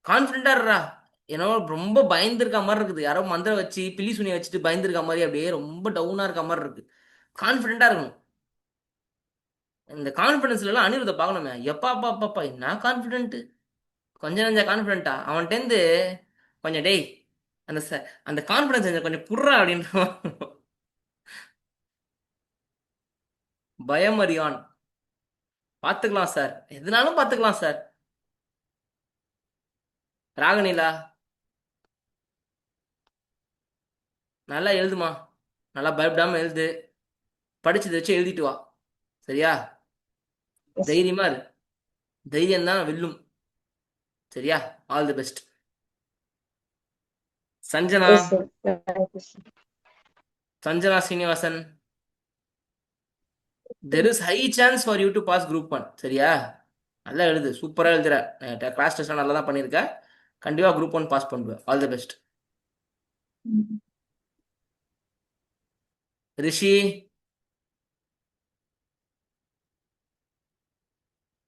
A: கான்ஃபிடண்டா இருடா. ஏன்னா ரொம்ப பயந்துருக்க மாதிரி இருக்குது. யாரோ மந்திரம் வச்சு பில்லி சுனியை வச்சுட்டு பயந்துருக்க மாதிரி அப்படியே ரொம்ப டவுனா இருக்க மாதிரி இருக்கு. கான்ஃபிடண்டா இருக்கணும். இந்த கான்ஃபிடன்ஸ்ல எல்லாம் அனிருத்தை பார்க்கணுமே. எப்பா அப்பா அப்பா என்ன கான்ஃபிடென்ட்! கொஞ்சம் நஞ்ச கான்ஃபிடென்ட்டா அவன்கிட்டேருந்து கொஞ்சம் டேய் அந்த அந்த கான்ஃபிடன்ஸ் கொஞ்சம் புர்றா அப்படின்ற பயமறியான். பார்த்துக்கலாம் சார், எதுனாலும் பார்த்துக்கலாம் சார். ராகனிலா, நல்லா எழுதுமா. நல்லா பயப்படாம எழுது. படிச்சதை வச்சு எழுதிட்டு வா. சரியா? தைரியமா இரு. தைரியம் தான் வெல்லும். சரியா? All the best. Sanjana. Sanjana Srinivasan, there is high chance for you to pass group 1. சரியா? நல்லா எழுது, சூப்பராக எழுதுற. கிளாஸ் டெஸ்ட்லாம் நல்லா தான் பண்ணியிருக்க. கண்டிப்பாக குரூப் 1 பாஸ் பண்ணுவேன். All the best. Rishi.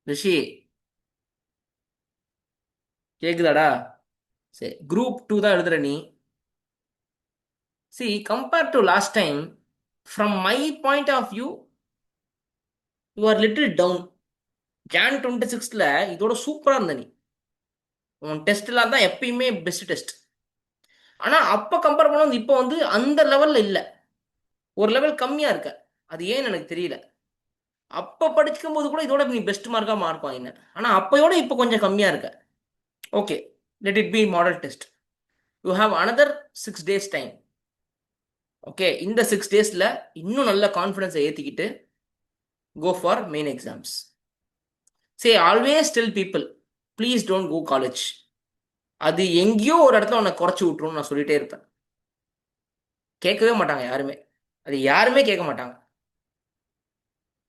A: Rishi கேக்குதாடா? சரி, குரூப் 2 தான் எழுதுற நீ. Compared to last time, from my point of view you are little down. Jan 26th இதோட சூப்பரா இருந்த நீ. உன் டெஸ்ட்லாம் தான் எப்பயுமே பெஸ்ட் டெஸ்ட். ஆனா அப்ப கம்பேர் பண்ணும்போது இப்போ வந்து அந்த லெவல்ல இல்ல, ஒரு லெவல் கம்மியா இருக்க. அது ஏன்னு எனக்கு தெரியல. அப்ப படிக்கும் போது கூட இதோட நீ பெஸ்ட் மார்க்கா மார்க் வாங்கின. ஆனா அப்பயோட இப்போ கொஞ்சம் கம்மியா இருக்க. Okay, let it be model test. You have another 6 days time. Okay, இந்த 6 daysல இன்னும் நல்ல கான்ஃபிடன்ஸை ஏத்திக்கிட்டு go for main exams. Always tell people please don't go college. அது எங்கேயோ ஒரு இடத்துல உன்னை குறைச்சி விட்டுருன்னு நான் சொல்லிட்டே இருப்பேன். கேட்கவே மாட்டாங்க யாருமே. அது யாருமே கேட்க மாட்டாங்க.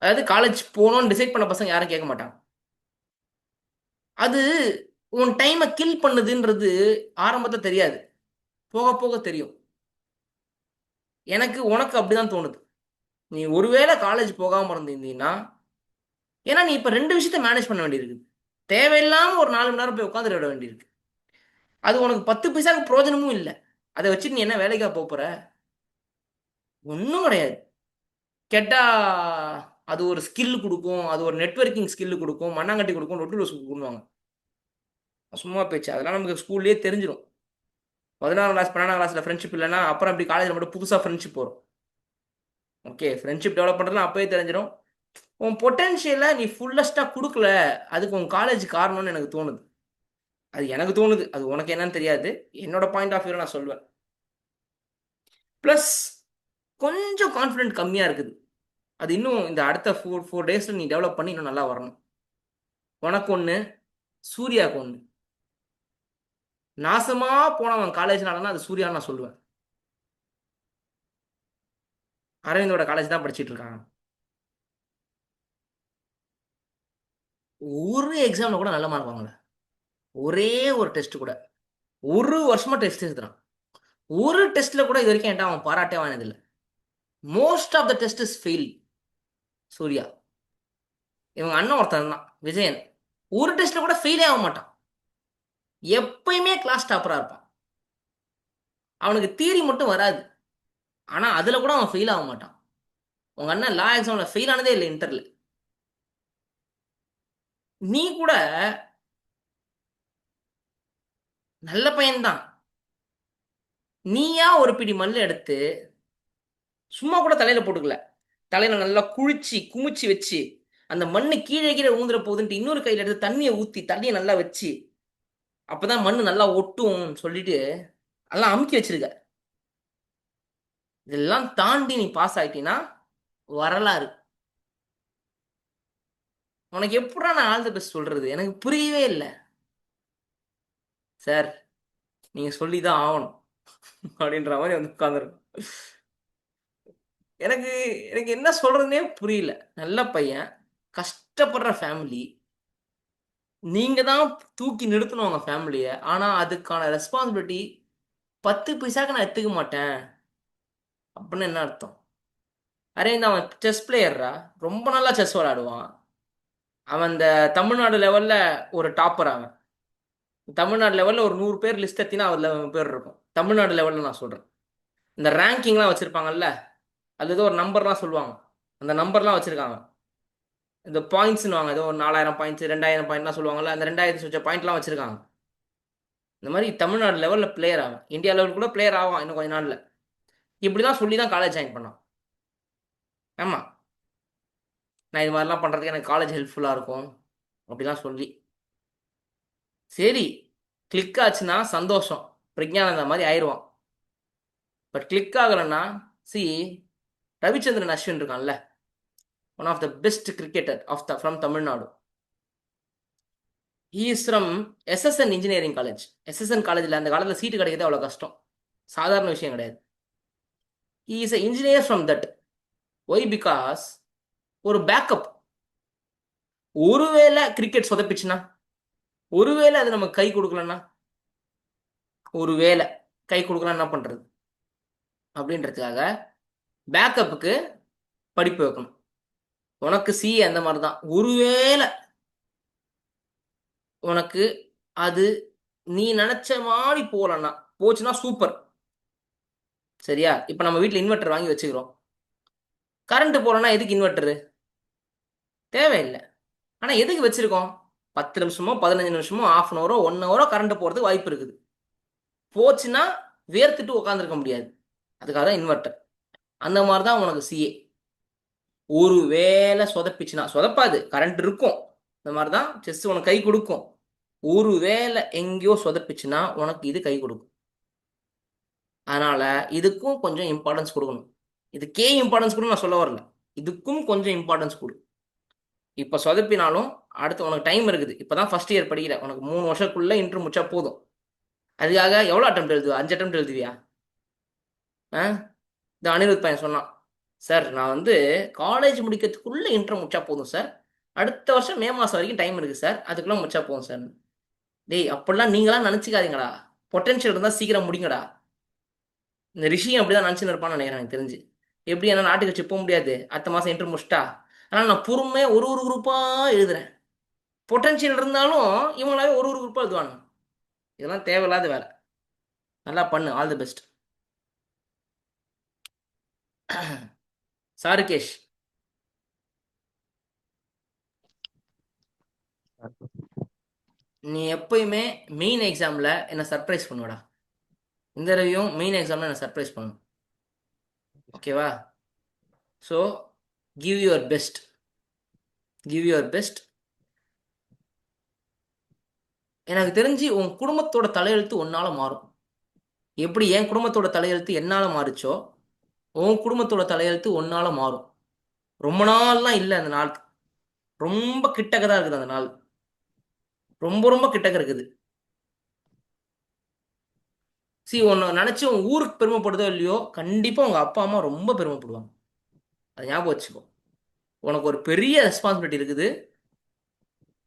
A: அதாவது காலேஜ் போகணும்னு டிசைட் பண்ண பசங்க யாரும் கேட்க மாட்டாங்க. அது உன் டைமை கில் பண்ணுதுன்றது ஆரம்பத்தில் தெரியாது, போக போக தெரியும். எனக்கு உனக்கு அப்படிதான் தோணுது. நீ ஒருவேளை காலேஜ் போகாமல் இருந்திருந்தீங்கன்னா, ஏன்னா நீ இப்போ ரெண்டு விஷயத்த மேனேஜ் பண்ண வேண்டியிருக்கு. தேவையில்லாமல் ஒரு 4 மணி நேரம் போய் உட்காந்துட விட வேண்டியிருக்கு. அது உனக்கு 10 பைசாவுக்கு பிரயோஜனமும் இல்லை. அதை வச்சுட்டு நீ என்ன வேலைக்கா போற? ஒன்றும் கிடையாது. கேட்டா அது ஒரு ஸ்கில் கொடுக்கும், அது ஒரு நெட்வொர்க்கிங் ஸ்கில் கொடுக்கும், மண்ணாங்கட்டி கொடுக்கும், ரொட்டி ரோஸ் கொடுக்குவாங்க. சும்மா பேச்சு, அதெல்லாம் நமக்கு ஸ்கூல்லேயே தெரிஞ்சிடும். 11ஆம் கிளாஸ் 12ஆம் கிளாஸில் ஃப்ரெண்ட்ஷிப் இல்லைன்னா அப்புறம் அப்படி காலேஜில் மட்டும் புதுசாக ஃப்ரெண்ட்ஷிப் வரும். ஓகே, ஃப்ரெண்ட்ஷிப் டெவலப் பண்ணுறதுலாம் அப்போயே தெரிஞ்சிடும். உன் பொட்டென்ஷியலை நீ ஃபுல்லஸ்ட்டாக கொடுக்கல, அதுக்கு உன் காலேஜ் காரணம்னு எனக்கு தோணுது. அது எனக்கு தோணுது, அது உனக்கு என்னன்னு தெரியாது. என்னோட பாயிண்ட் ஆஃப் வியூ நான் சொல்வேன். ப்ளஸ் கொஞ்சம் கான்ஃபிடென்ட் கம்மியாக இருக்குது. அது இன்னும் இந்த அடுத்த 4 டேஸில் நீ டெவலப் பண்ணி இன்னும் நல்லா வரணும். உனக்கு ஒன்று, சூர்யாவுக்கு ஒன்று. நாசமாக போனவன் காலேஜ்னாலனா அது சூர்யான்னு நான் சொல்லுவேன். அரவிந்தோட காலேஜ் தான் படிச்சுட்டு இருக்காங்க. ஒரு எக்ஸாமில் கூட நல்ல மார்க் வாங்கல. ஒரே ஒரு டெஸ்ட் கூட, ஒரு வருஷமா டெஸ்ட் எழுதுறான். ஒரு டெஸ்ட்ல கூட இது வரைக்கும் என்கிட்ட அவன் பாராட்டே வாங்கினதில்லை. Most of the test is fail. Surya, இவங்க அண்ணன் ஒருத்தன் தான் விஜயன், ஒரு டெஸ்ட்ல கூட ஃபெயிலே ஆக மாட்டான். எப்பயுமே கிளாஸ் டாப்பரா இருப்பான். அவனுக்கு தியரி மட்டும் வராது, ஆனா அதுல கூட அவன் ஃபெயில் ஆக மாட்டான். உங்க அண்ணன் லா எக்ஸாம்ல ஃபெயில் ஆனதே இல்லை இன்டர்ல. நீ கூட நல்ல பையன்தான். நீயா ஒரு பிடி மண்ணு எடுத்து சும்மா கூட தலையில போட்டுக்கல, தலையில நல்லா குளிச்சு குமிச்சு வச்சு அந்த மண்ணு கீழே கீழே ஊந்துற போகுதுன்ட்டு இன்னொரு கையில எடுத்து தண்ணியை ஊத்தி தண்ணியை நல்லா வச்சு அப்பதான் மண்ணு நல்லா ஒட்டும் சொல்லிட்டு எல்லாம் அமுக்கி வச்சிருக்க. இதெல்லாம் தாண்டி நீ பாஸ் ஆயிட்டீன்னா வரலாறு. உனக்கு எப்படா நான் ஆல் தி பெஸ்ட் சொல்றது? எனக்கு புரியவே இல்லை சார், நீங்க சொல்லிதான் ஆகணும் அப்படின்ற மாதிரி வந்து உட்காந்துருக்கும். எனக்கு எனக்கு என்ன சொல்றதுனே புரியல. நல்ல பையன், கஷ்டப்படுற ஃபேமிலி, நீங்க தான் தூக்கி நிறுத்தணும் உங்க ஃபேமிலியை. ஆனா அதுக்கான ரெஸ்பான்சிபிலிட்டி 10 பைசாக்கு நான் எடுத்துக்க மாட்டேன் அப்படின்னு என்ன அர்த்தம்? அரே இந்த அவன் செஸ் பிளேயர்ரா, ரொம்ப நல்லா செஸ் விளையாடுவான். அவன் இந்த தமிழ்நாடு லெவல்ல ஒரு டாப்பர். அவன் தமிழ்நாடு லெவல்ல ஒரு 100 பேர் லிஸ்ட் எத்தினா அதுல அவன் பேர் இருக்கும். தமிழ்நாடு லெவல்ல நான் சொல்றேன். இந்த ரேங்கிங்லாம் வச்சிருப்பாங்கல்ல, அது ஏதோ ஒரு நம்பர்லாம் சொல்லுவாங்க, அந்த நம்பர்லாம் வச்சிருக்காங்க. இந்த பாயிண்ட்ஸ்னு வாங்க, ஏதோ ஒரு 4000 பாயிண்ட்ஸ் 2000 பாயிண்ட்லாம் சொல்லுவாங்கல்ல, அந்த 2000 வச்ச பாயிண்ட்லாம் வச்சிருக்காங்க. இந்த மாதிரி தமிழ்நாடு லெவலில் பிளேயர் ஆகும், இந்தியா லெவல் கூட பிளேயர் ஆகும் இன்னும் கொஞ்ச நாளில். இப்படி தான் சொல்லி தான் காலேஜ் ஜாயின் பண்ணான். ஆமாம், நான் இது மாதிரிலாம் பண்ணுறதுக்கு எனக்கு காலேஜ் ஹெல்ப்ஃபுல்லாக இருக்கும் அப்படிலாம் சொல்லி. சரி, கிளிக் ஆச்சுன்னா சந்தோஷம், பிரக்ஞானந்தா மாதிரி ஆயிடுவான். பட் கிளிக் ஆகலைன்னா, சி ரவிச்சந்திரன் அஸ்வின் இருக்கான்ல, one of the best cricketer from Tamil Nadu. He is from SSN engineering college. SSN காலேஜில் அந்த காலத்தில் சீட்டு கிடைக்கிறது அவ்வளோ கஷ்டம், சாதாரண விஷயம் கிடையாது. He is a engineer from that. Why? Because ஒரு பேக்கப். ஒருவேளை கிரிக்கெட் சொதப்பிச்சுன்னா, ஒருவேளை அது நமக்கு கை கொடுக்கலன்னா, ஒருவேளை கை கொடுக்கலாம் என்ன பண்றது அப்படின்றதுக்காக பேக்கப்புக்கு படிப்பு வைக்கணும். உனக்கு சி அந்த மாதிரி தான். ஒருவேளை உனக்கு அது நீ நினைச்ச மாதிரி போகலன்னா, போச்சுன்னா சூப்பர். சரியா? இப்போ நம்ம வீட்டில் இன்வெர்டர் வாங்கி வச்சுக்கிறோம். கரண்ட் போகலன்னா எதுக்கு இன்வெர்டரு? தேவையில்லை. ஆனால் எதுக்கு வச்சிருக்கோம்? 10 நிமிஷமோ 15 நிமிஷமோ ½ அன் ஹவரோ 1 ஹவரோ கரண்ட் போகிறதுக்கு வாய்ப்பு இருக்குது. போச்சுன்னா வேர்த்துட்டு உட்காந்துருக்க முடியாது, அதுக்காக தான் இன்வெர்டர். அந்த மாதிரி தான் உனக்கு சிஏ. ஒரு வேளை சொதப்பிச்சுன்னா, சொதப்பாது, கரண்ட் இருக்கும். இந்த மாதிரி தான் செஸ் உனக்கு கை கொடுக்கும். ஒரு வேளை எங்கேயோ சொதப்பிச்சுன்னா உனக்கு இது கை கொடுக்கும். அதனால இதுக்கும் கொஞ்சம் இம்பார்ட்டன்ஸ் கொடுக்கணும். இதுக்கே இம்பார்ட்டன்ஸ் கொடுன்னு நான் சொல்ல வரல, இதுக்கும் கொஞ்சம் இம்பார்ட்டன்ஸ் கொடு. இப்போ சொதப்பினாலும் அடுத்து உனக்கு டைம் இருக்குது. இப்போதான் ஃபர்ஸ்ட் இயர் படிக்கிற, உனக்கு 3 வருஷத்துக்குள்ள இன்டர் முடிச்சா போதும். அதுக்காக எவ்வளோ அட்டம் எழுதுவா? 5 அட்டம் எழுதுவியா? இந்த அனிருத் பையன் சொன்னான், சார் நான் வந்து காலேஜ் முடிக்கிறதுக்குள்ளே இன்டர் முடிச்சா போதும் சார், அடுத்த வருஷம் மே மாதம் வரைக்கும் டைம் இருக்குது சார், அதுக்குள்ளே முடிச்சா போதும் சார். டேய் அப்படிலாம் நீங்களாம் நினச்சிக்காதீங்கடா, பொட்டன்ஷியல் இருந்தால் சீக்கிரம் முடிங்கடா. இந்த ரிஷியும் அப்படி தான் நினச்சின்னு இருப்பான்னு நினைக்கிறேன் எனக்கு தெரிஞ்சு. எப்படி என்ன நாட்டுக்கு வச்சு போக முடியாது, அடுத்த மாதம் இன்டர் முடிச்சிட்டா. ஆனால் நான் பொறுமையாக ஒரு ஒரு குரூப்பாக எழுதுறேன். பொட்டன்ஷியல் இருந்தாலும் இவங்களாவே ஒரு ஒரு குரூப்பாக எழுதுவாங்க. இதெல்லாம் தேவையில்லாத வேலை. நல்லா பண்ணு, ஆல் தி பெஸ்ட். சாருகேஷ், நீ எப்பயுமே மெயின் எக்ஸாமில் என்னை சர்ப்ரைஸ் பண்ணுவடா. இந்த தடவையும் மெயின் எக்ஸாமில் என்னை சர்ப்ரைஸ் பண்ணணும், ஓகேவா? So give your best, give your best. எனக்கு தெரிஞ்சு உன் குடும்பத்தோட தலையெழுத்து ஒன்னால மாறும். எப்படி என் குடும்பத்தோட தலையெழுத்து என்னால் மாறுச்சோ, உன் குடும்பத்தோட தலையெழுத்து ஒன்னால மாறும். ரொம்ப நாள்லாம் இல்லை அந்த நாள், ரொம்ப கிட்டக்க தான் இருக்குது அந்த நாள், ரொம்ப ரொம்ப கிட்டக்க இருக்குது. உன்னை நினச்சி உன் ஊருக்கு பெருமைப்படுதோ இல்லையோ, கண்டிப்பாக உங்கள் அப்பா அம்மா ரொம்ப பெருமைப்படுவாங்க. அதை ஞாபகம் வச்சுக்கோ. உனக்கு ஒரு பெரிய ரெஸ்பான்சிபிலிட்டி இருக்குது.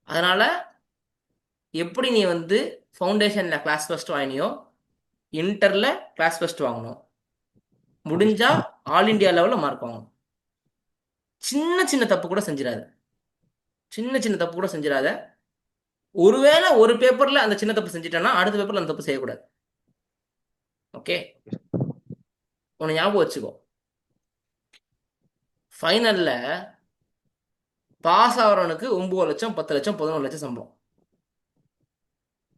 A: அதனால் எப்படி நீ வந்து ஃபவுண்டேஷனில் கிளாஸ் ஃபஸ்ட் வாங்கினியோ, இன்டரில் கிளாஸ் ஃபஸ்ட் வாங்கணும். முடிஞ்சா ஆல் இண்டியா லெவலில் மார்க் வாங்கணும். சின்ன சின்ன தப்பு கூட செஞ்சிடாத, சின்ன சின்ன தப்பு கூட செஞ்சிடாத. ஒருவேளை ஒரு பேப்பரில் அந்த சின்ன தப்பு செஞ்சிட்டேன்னா அடுத்த பேப்பரில் அந்த தப்பு செய்யக்கூடாது. ஓகே, உன்னை ஞாபகம் வச்சுக்கோ. ஃபைனலில் பாஸ் ஆகிறவனுக்கு 9 லட்சம் 10 லட்சம் 11 லட்சம் சம்பளம்.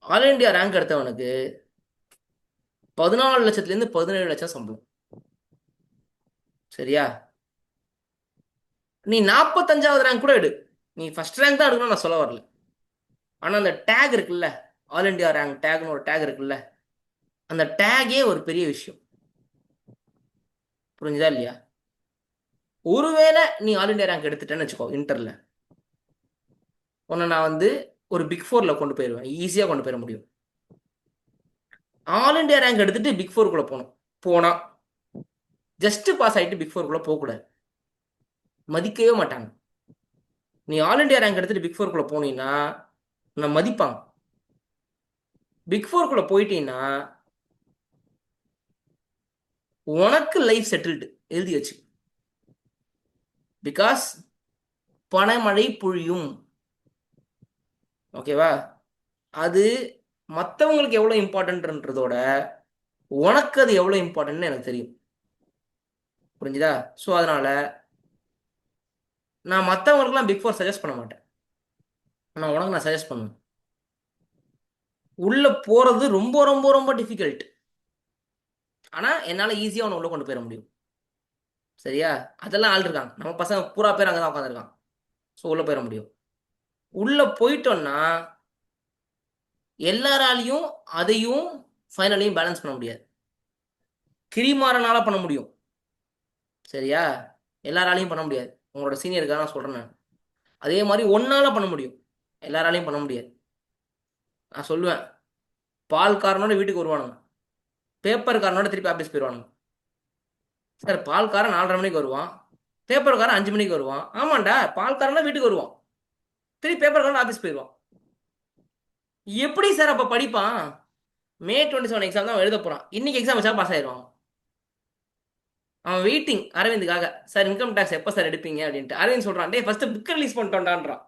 A: ஆல் இண்டியா ரேங்க் எடுத்தவனுக்கு 14 லட்சத்துலேருந்து 17 லட்சம் சம்பளம். சரியா? நீ 45வது ரேங்க் கூட எடு, நீ ஃபர்ஸ்ட் ரேங்க் தான் எடுக்கணும்னு நான் சொல்ல வரல. ஆனால் அந்த டேக் இருக்குல்ல, ஆல் இண்டியா ரேங்க் டேக்னு ஒரு டேக் இருக்குல்ல, அந்த டேகே ஒரு பெரிய விஷயம். புரிஞ்சுதா இல்லையா? ஒருவேளை நீ ஆல் இண்டியா ரேங்க் எடுத்துட்டேன்னு வச்சுக்கோ, இன்டர்ல உன்னை நான் வந்து ஒரு பிக் 4ல் கொண்டு போயிடுவேன், ஈஸியாக கொண்டு போயிட முடியும். ஆல் இண்டியா ரேங்க் எடுத்துட்டு பிக் 4குள்ளே போகணும். போனால் ஜஸ்ட் பாஸ் ஆகிட்டு பிக் 4குள்ளே போகக்கூடாது, மதிக்கவே மாட்டாங்க. நீ ஆல் இண்டியா ரேங்க் எடுத்துட்டு பிக் 4குள்ளே போனீங்கன்னா உன்னை மதிப்பாங்க. பிக் 4குள்ளே போயிட்டீங்கன்னா உனக்கு லைஃப் செட்டில்டு, எழுதி வச்சு. பிகாஸ் பணமழை பொழியும், ஓகேவா? அது மற்றவங்களுக்கு எவ்வளோ இம்பார்ட்டன்றதோட உனக்கு அது எவ்வளோ இம்பார்ட்டன்ட்னு எனக்கு தெரியும். புரிஞ்சுதா? ஸோ அதனால் நான் மற்றவங்களுக்குலாம் பிக் 4 சஜஸ்ட் பண்ண மாட்டேன், ஆனால் உனக்கு நான் சஜஸ்ட் பண்ணுவேன். உள்ளே போகிறது ரொம்ப ரொம்ப ரொம்ப டிஃபிகல்ட், ஆனால் என்னால் ஈஸியாக அவனை உள்ளே கொண்டு போயிட முடியும். சரியா? அதெல்லாம் ஆள் இருக்காங்க, நம்ம பசங்க பூரா பேர் அங்கே தான் உட்காந்துருக்கான். ஸோ உள்ளே போயிட முடியும். உள்ளே போயிட்டோன்னா எல்லாராலையும் அதையும் ஃபைனலையும் பேலன்ஸ் பண்ண முடியாது. கிரிமாறனால பண்ண முடியும், சரியா? எல்லாராலையும் பண்ண முடியாது. உங்களோட சீனியருக்காக நான் சொல்கிறேன். நான் அதே மாதிரி ஒன்னால பண்ண முடியும், எல்லாராலையும் பண்ண முடியாது. நான் சொல்லுவேன், பால்காரனோட வீட்டுக்கு வருவானுங்க, பேப்பர்காரனோட திருப்பி ஆஃபீஸ் போயிடுவானுங்க. சார் பால்காரன் 4:30 மணிக்கு வருவான், பேப்பர்காரன் 5 மணிக்கு வருவான். ஆமாண்டா, பால்காரனா வீட்டுக்கு வருவான், திருப்பி பேப்பர்காரன் ஆஃபீஸ் போயிடுவான். எப்படி சார் அப்போ படிப்பான்? May 27 எக்ஸாம் தான் எழுத போகிறான், இன்னைக்கு எக்ஸாம் வச்சா பாஸ் ஆயிடுவான். அவன் வெயிட்டிங் அரவிந்துக்காக, சார் இன்கம் டேக்ஸ் எப்போ சார் எடுப்பீங்க அப்படின்ட்டு. அரவிந்த் சொல்கிறான், டே ஃபஸ்ட்டு புக்கை ரிலீஸ் பண்ணிட்டோன்டான்றான்.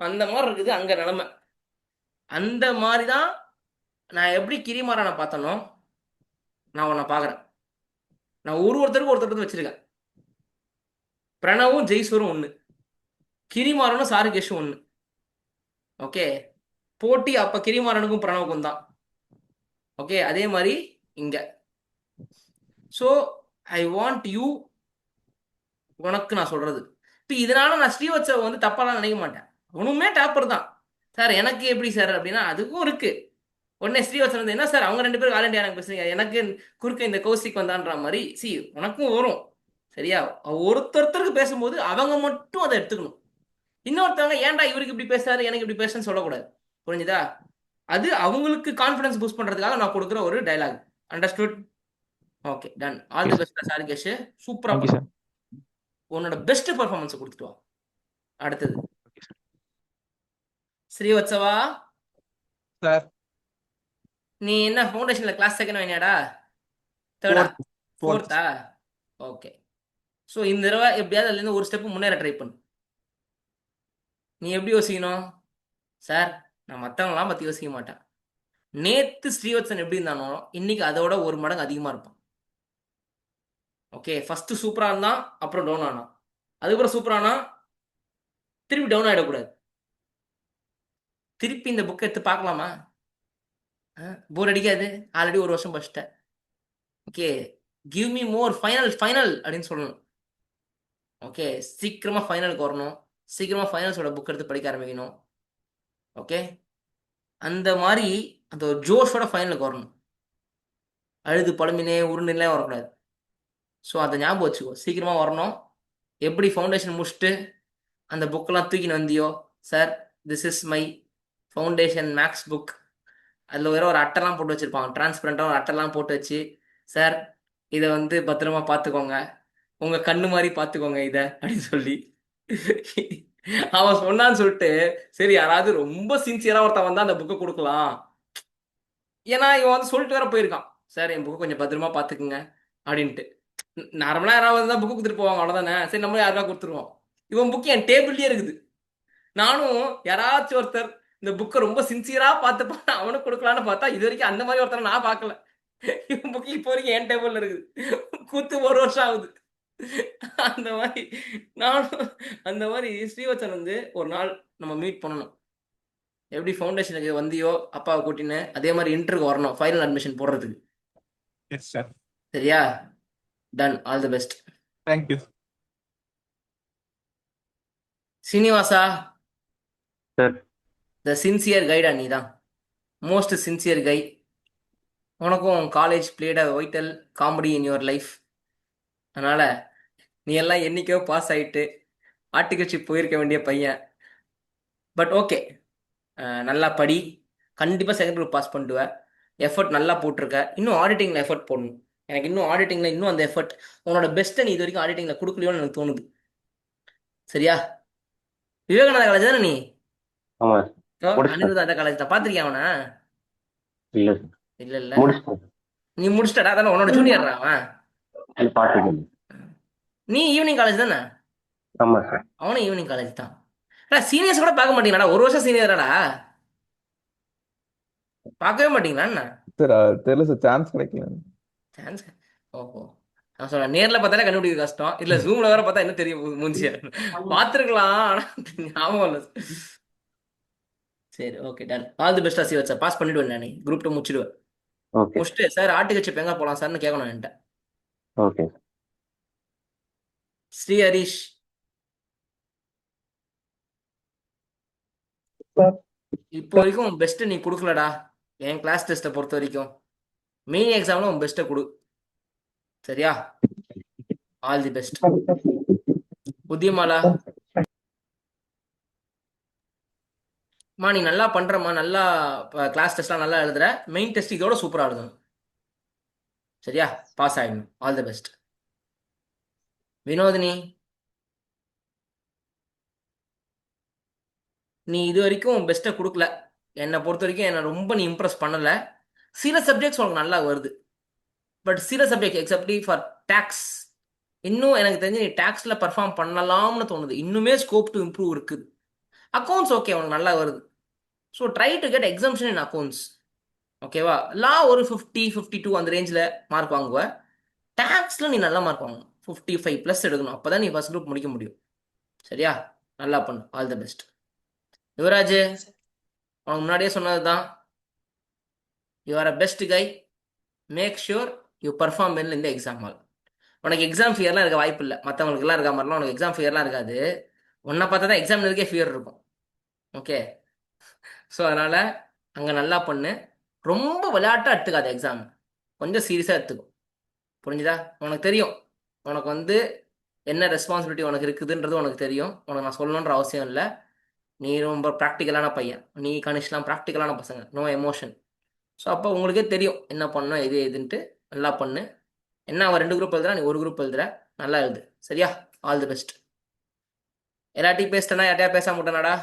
A: அந்த மாதிரி இருக்குது அங்கே நிலமை. அந்த மாதிரி தான் நான் எப்படி கிரிமாறான பார்த்தனோ நான் உன்னை பார்க்குறேன். நான் ஒருத்தருக்கு ஒருத்தர் வச்சிருக்கேன். பிரணவும் ஜெய்ஸ்வரும் ஒன்று, கிரிமாறனும் சாருகேஷும் ஒன்று. ஓகே, போட்டி அப்போ கிரிமாறனுக்கும் பிரணவுக்கும் தான். ஓகே, அதே மாதிரி இங்கே. ஸோ ஐ வாண்ட் யூ, உனக்கு நான் சொல்கிறது இப்போ இதனால நான் ஸ்ரீவத்சவ வந்து தப்பாலாம் நினைக்க மாட்டேன். ஒன்றுமே டாப்பர் தான் சார். எனக்கு எப்படி சார் அப்படின்னா அதுக்கும் இருக்குது. உடனே ஸ்ரீவத்சன் வந்து, என்ன சார் அவங்க 2 பேரும் ஆல் இண்டியா எனக்கு பேசுறீங்க, எனக்கு குறுக்க இந்த கௌசிக் வந்தான்ற மாதிரி. உனக்கும் வரும், சரியா? ஒருத்தருக்கு பேசும்போது அவங்க மட்டும் அதை எடுத்துக்கணும். இன்னொருத்தவங்க ஏன்டா இவருக்கு இப்படி பேசுறாரு எனக்கு இப்படி பேசுன்னு சொல்லக்கூடாது. புரிஞ்சுதா? அது அவங்களுக்கு கான்ஃபிடன்ஸ் பூஸ்ட் பண்றதுக்காக நான் கொடுக்குற ஒரு dialogue. Understood? Okay done. All the best Charukesh. சூப்பரா
D: தேங்க்யூ
A: பண்ணு.
D: சார்.
A: உன்னோட பெஸ்ட் பெர்ஃபார்மன்ஸ் கொடுத்துட்டு வா. அடுத்தது
D: ஓகே சார்.
A: ஸ்ரீவத்சவா,
C: சார்
A: நீ என்ன ஃபவுண்டேஷன்ல கிளாஸ் செகண்ட் வாங்கியாடா? தேர்டா?
C: ஃபோர்த் ஃபோர்த்
A: ஃபோர்த்தா? ஓகே. ஸோ இந்த தடவை எப்படியாவது அதுலேருந்து ஒரு ஸ்டெப் முன்னேற ட்ரை பண்ணு. நீ எப்படி யோசிக்கணும்? சார், நான் மற்றவங்களாம் பற்றி யோசிக்க மாட்டேன். நேத்து ஸ்ரீவத்சன் எப்படி இருந்தானோ இன்னைக்கு அதோட ஒரு மடங்கு அதிகமாக இருப்பான். ஓகே, ஃபர்ஸ்ட் சூப்பராக இருந்தான், அப்புறம் டவுன் ஆனான், அதுக்கப்புறம் சூப்பரானா, திருப்பி டவுன் ஆகிடக்கூடாது. திருப்பி இந்த புக்கை எடுத்து பார்க்கலாமா? போர் அடிக்காது? ஆல்ரெடி ஒரு வருஷம் படிச்சிட்டேன். Okay, give me more, final final அப்படின்னு சொல்லணும். ஓகே, சீக்கிரமாக ஃபைனலுக்கு வரணும், சீக்கிரமாக ஃபைனல்ஸோட புக் எடுத்து படிக்க ஆரம்பிக்கணும். ஓகே, அந்த மாதிரி அந்த ஒரு ஜோஷோட ஃபைனலுக்கு வரணும். அழுது புலம்பினே உருண்டுனே வரக்கூடாது. ஸோ அதை ஞாபகம் வச்சுக்கோ, சீக்கிரமாக வரணும். எப்படி ஃபவுண்டேஷன் முடிச்சுட்டு அந்த புக்கெல்லாம் தூக்கின்னு வந்தியோ, sir this is my foundation maths book, அதில் வேற ஒரு அட்டைலாம் போட்டு வச்சுருப்பாங்க, டிரான்ஸ்பரண்ட்டாக ஒரு அட்டைலாம் போட்டு வச்சு, சார் இதை வந்து பத்திரமா பார்த்துக்கோங்க, உங்கள் கண்ணு மாதிரி பார்த்துக்கோங்க இதை அப்படின்னு சொல்லி அவன் சொன்னான்னு சொல்லிட்டு, சரி யாராவது ரொம்ப சின்சியராக ஒருத்தன் வந்தால் அந்த புக்கை கொடுக்கலாம். ஏன்னா இவன் வந்து சொல்லிட்டு வேற போயிருக்கான், சார் என் புக்கை கொஞ்சம் பத்திரமா பார்த்துக்குங்க அப்படின்ட்டு. நார்மலாக யாராவது தான் புக்கு கொடுத்துட்டு போவாங்க, அவ்வளோதானே. சரி நம்மளும் யாருக்கா கொடுத்துருவோம். இவன் புக்கு என் டேபிள்லேயே இருக்குது. நானும் யாராச்சும் ஒருத்தர் இந்த புக்கை ரொம்ப சின்சியராக பார்த்துப்பான் அவனுக்கு கொடுக்கலான்னு பார்த்தா, இது வரைக்கும் அந்த மாதிரி ஒருத்தரை நான் பார்க்கல. இவன் புக்கு இப்போ வரைக்கும் என் டேபிளில் இருக்குது. கூத்து ஒரு வருஷம் ஆகுது. அந்த மாதிரி நானும் அந்த மாதிரி ஸ்ரீவச்சன் வந்து ஒரு நாள் நம்ம மீட் பண்ணணும். எப்படி ஃபவுண்டேஷனுக்கு வந்தியோ அப்பாவை கூட்டின்னு, அதே மாதிரி இன்டருக்கு வரணும் ஃபைனல் அட்மிஷன் போடுறதுக்கு.
D: Yes sir.
A: சரியா? Done. All the best.
D: Thank you.
A: Srinivasa,
E: sir.
A: The sincere கைடா நீ தான், மோஸ்ட் சின்சியர் கை. உனக்கும் college blade a vital comedy in your life. அதனால் நீ எல்லாம் என்றைக்கோ பாஸ் ஆகிட்டு ஆட்டுக்கட்சி போயிருக்க வேண்டிய பையன். பட் ஓகே, நல்லா படி, கண்டிப்பாக செகண்ட் குரூப் பாஸ் பண்ணிடுவ. எஃபர்ட் நல்லா போட்டிருக்க. இன்னும் ஆடிட்டிங்கில் எஃபர்ட் போடணும். எனக்கு இன்னும் ஆடிட்டிங்கில் இன்னும் அந்த எஃபர்ட், உன்னோட பெஸ்ட்டை நீ இது வரைக்கும் ஆடிட்டிங்கில் கொடுக்கலையோன்னு எனக்கு தோணுது. சரியா? விவேகானந்தா காலேஜ் தானே நீ?
E: ஆமா
A: அனிருதா காலேஜ் தான். பார்த்துருக்கியா அவனை?
E: இல்ல
A: இல்லை இல்லை,
E: முடிச்சிட்டேன்.
A: நீ முடிச்சிட்டடா, தானே உன்னோட ஜூனியர்ரா அவன்.
E: இல்ல பாத்துக்கல.
A: நீ ஈவினிங் காலேஜ் தானே?
E: ஆமா சார்.
A: அவனும் ஈவினிங் காலேஜ் தான். சீனியர்ஸ் கூட பார்க்க மாட்டீங்களாடா? ஒரு வருஷம் சீனியராடா, பார்க்கவே மாட்டீங்களா என்ன?
F: சார் தெரியல சார், சான்ஸ் கிடைக்கல.
A: சான்ஸ்? ஓஹோ, நான் சொல்றேன், நேர்ல பார்த்தாலே கண்டுபிடிக்க கஷ்டம், இல்ல ஜூம்ல வேற பார்த்தா என்ன தெரியும் மூஞ்சியா. பார்த்துருக்கலாம், ஆனா ஞாபகம் இல்லை. சரி, okay done. All the best ஆசி வச்சா. பாஸ் பண்ணிடுவேன், நான் குரூப் 2 முடிச்சிடுவேன்.
E: ஓகே
A: முடிச்சுட்டு சார் ஆட்டுக்கட்சி எங்க போகலாம் சார்னு கேட்கணும் என்கிட்ட.
E: ஓகே
A: ஸ்ரீ ஹரீஷ், இப்போ வரைக்கும் உன் பெஸ்ட்டை நீ கொடுக்கலடா. என் கிளாஸ் டெஸ்ட்டை பொறுத்த வரைக்கும் மெயின் எக்ஸாம்ல உன் பெஸ்ட்டை கொடு. சரியா? All the best. புத்தியமாலா, நீ நல்லா பண்றமா, நல்லா கிளாஸ் டெஸ்ட்லாம் நல்லா எழுதுற, மெயின் டெஸ்ட் இதோட சூப்பரா எழுதணும். சரியா? பாஸ் ஆயிடணும். All the best. வினோதினி, நீ இது வரைக்கும் பெஸ்ட்டை கொடுக்கல. என்னை பொறுத்த வரைக்கும் என்னை ரொம்ப நீ இம்ப்ரெஸ் பண்ணலை. சில சப்ஜெக்ட்ஸ் உனக்கு நல்லா வருது, பட் சில சப்ஜெக்ட் எக்ஸப்டி ஃபார் டேக்ஸ், இன்னும் எனக்கு தெரிஞ்சு நீ டேக்ஸில் பர்ஃபார்ம் பண்ணலாம்னு தோணுது. இன்னுமே ஸ்கோப் டு இம்ப்ரூவ் இருக்குது. அக்கௌண்ட்ஸ் ஓகே, உனக்கு நல்லா வருது. So try to get exemption in accounts. ஓகேவா? லா ஒரு 50, 52 அந்த ரேஞ்சில் மார்க் வாங்குவ. டேக்ஸில் நீ நல்லா மார்க் வாங்கணும், 55+ எடுக்கணும். அப்போ தான் நீ ஃபர்ஸ்ட் குரூப் முடிக்க முடியும். சரியா? நல்லா பண்ணு. All the best. யுவராஜ், உனக்கு முன்னாடியே சொன்னது தான், you are a best guy. Make sure you perform well இந்த எக்ஸாம் ஹால். உனக்கு எக்ஸாம் ஃபியர்லாம் இருக்க வாய்ப்பு இல்லை. மற்றவங்களுக்குலாம் இருக்க மாதிரிலாம் உனக்கு எக்ஸாம் ஃபியர்லாம் இருக்காது. உன்னை பார்த்தா தான் எக்ஸாம் இருக்கே ஃபியர் இருக்கும். ஓகே, ஸோ அதனால் அங்கே நல்லா பண்ணு. ரொம்ப விளையாட்டாக எடுத்துக்காது எக்ஸாம், கொஞ்சம் சீரியஸாக எடுத்துக்கும். புரிஞ்சுதா? உனக்கு தெரியும் உனக்கு வந்து என்ன ரெஸ்பான்சிபிலிட்டி உனக்கு இருக்குதுன்றது உனக்கு தெரியும். உனக்கு நான் சொல்லணுன்ற அவசியம் இல்லை. நீ ரொம்ப ப்ராக்டிக்கலான பையன். நீ கனிஷ்லாம் ப்ராக்டிக்கலான பசங்க, நோ எமோஷன். ஸோ அப்போ உங்களுக்கே தெரியும் என்ன பண்ணணும், எது எதுன்ட்டு. நல்லா பண்ணு. என்ன அவன் 2 குரூப் எழுதுறா, நீ ஒரு குரூப் எழுதுற. நல்லா எழுது. சரியா? All the best. எல்லாத்தையும் பேசிட்டேனா? யார்ட்டையா பேசாம விட்டனாடா?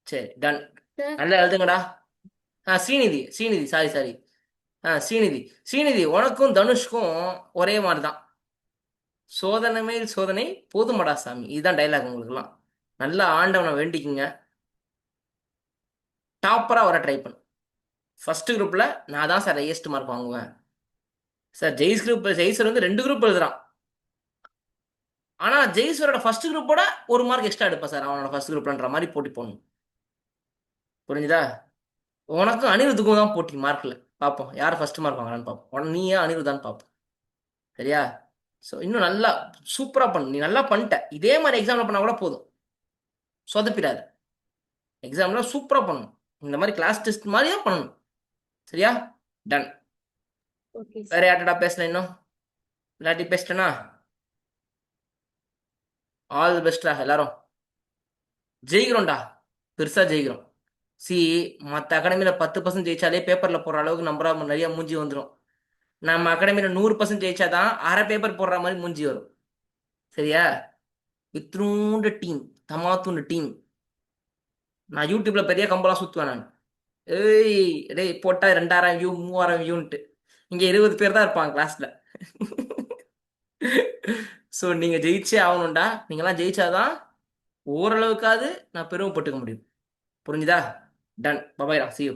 A: சரி, டன். நல்லா எழுதுங்கடா. ஸ்ரீநிதி, சாரி. ஸ்ரீநிதி, உனக்கும் தனுஷ்க்கும் ஒரே மாதிரி தான். சோதனை மேல் சோதனை போதுமடா சாமி. இதுதான் டைலாக் உங்களுக்குலாம். நல்லா ஆண்டவனை வேண்டிக்குங்க. டாப்பராக வர ட்ரை பண்ணு. ஃபர்ஸ்ட் குரூப்பில் நான் தான் சார் ஹையஸ்ட் மார்க் வாங்குவேன் சார். ஜெய்ஸ்வர் வந்து 2 குரூப் எழுதுறான். ஆனால் ஜெய்ஸ்வரோட ஃபர்ஸ்ட் குரூப்போட 1 மார்க் எக்ஸ்ட்ரா எடுப்பேன் சார் அவனோட ஃபர்ஸ்ட் குரூப்லன்ற மாதிரி போட்டி போடணும். புரிஞ்சுதா? உனக்கும் அனிருத்துக்கும் தான் போட்டி மார்க்கில். பார்ப்போம் யார் ஃபர்ஸ்ட் மார்க் வாங்குறான்னு பார்ப்போம். நீ ஏன் அனிருத்தான்னு பார்ப்போம். சரியா? ஸோ இன்னும் நல்லா சூப்பராக பண்ணு. நீ நல்லா பண்ணிட்ட. இதே மாதிரி எக்ஸாமில் பண்ணால் கூட போதும். சொதப்பிடாது. எக்ஸாமில் சூப்பராக பண்ணணும். இந்த மாதிரி கிளாஸ் டெஸ்ட் மாதிரி தான் பண்ணணும். சரியா? டன். வேற யார்ட்டடா பேசல இன்னும்? இல்லாட்டி பேசிட்டேனா? ஆல் தி பெஸ்ட்ரா எல்லாரும். ஜெயிக்கிறோம்டா. பெருசாக ஜெயிக்கிறோம். மற்ற அகாடமியில் 10% ஜெயிச்சாலே பேப்பரில் போடுற அளவுக்கு நம்பரா நிறைய மூஞ்சி வந்துடும். நம்ம அகாடமியில் 100% ஜெயிச்சாதான் அரை பேப்பர் போடுற மாதிரி மூஞ்சி வரும். சரியா? இத்தினூண்டு டீம், தமாத்துண்டு டீம். நான் யூடியூப்ல பெரிய கம்பெல்லாம் சுற்றுவேன் நான். டேய் போட்டா 2000 வியூ 3000 வியூன்ட்டு. இங்கே 20 பேர் தான் இருப்பாங்க கிளாஸ்ல. ஸோ நீங்க ஜெயிச்சே ஆகணும்டா. நீங்களாம் ஜெயிச்சாதான் ஓரளவுக்காவது நான் பெருமைப்பட்டுக்க முடியும். புரிஞ்சுதா? டன். பபாய்டா. see you.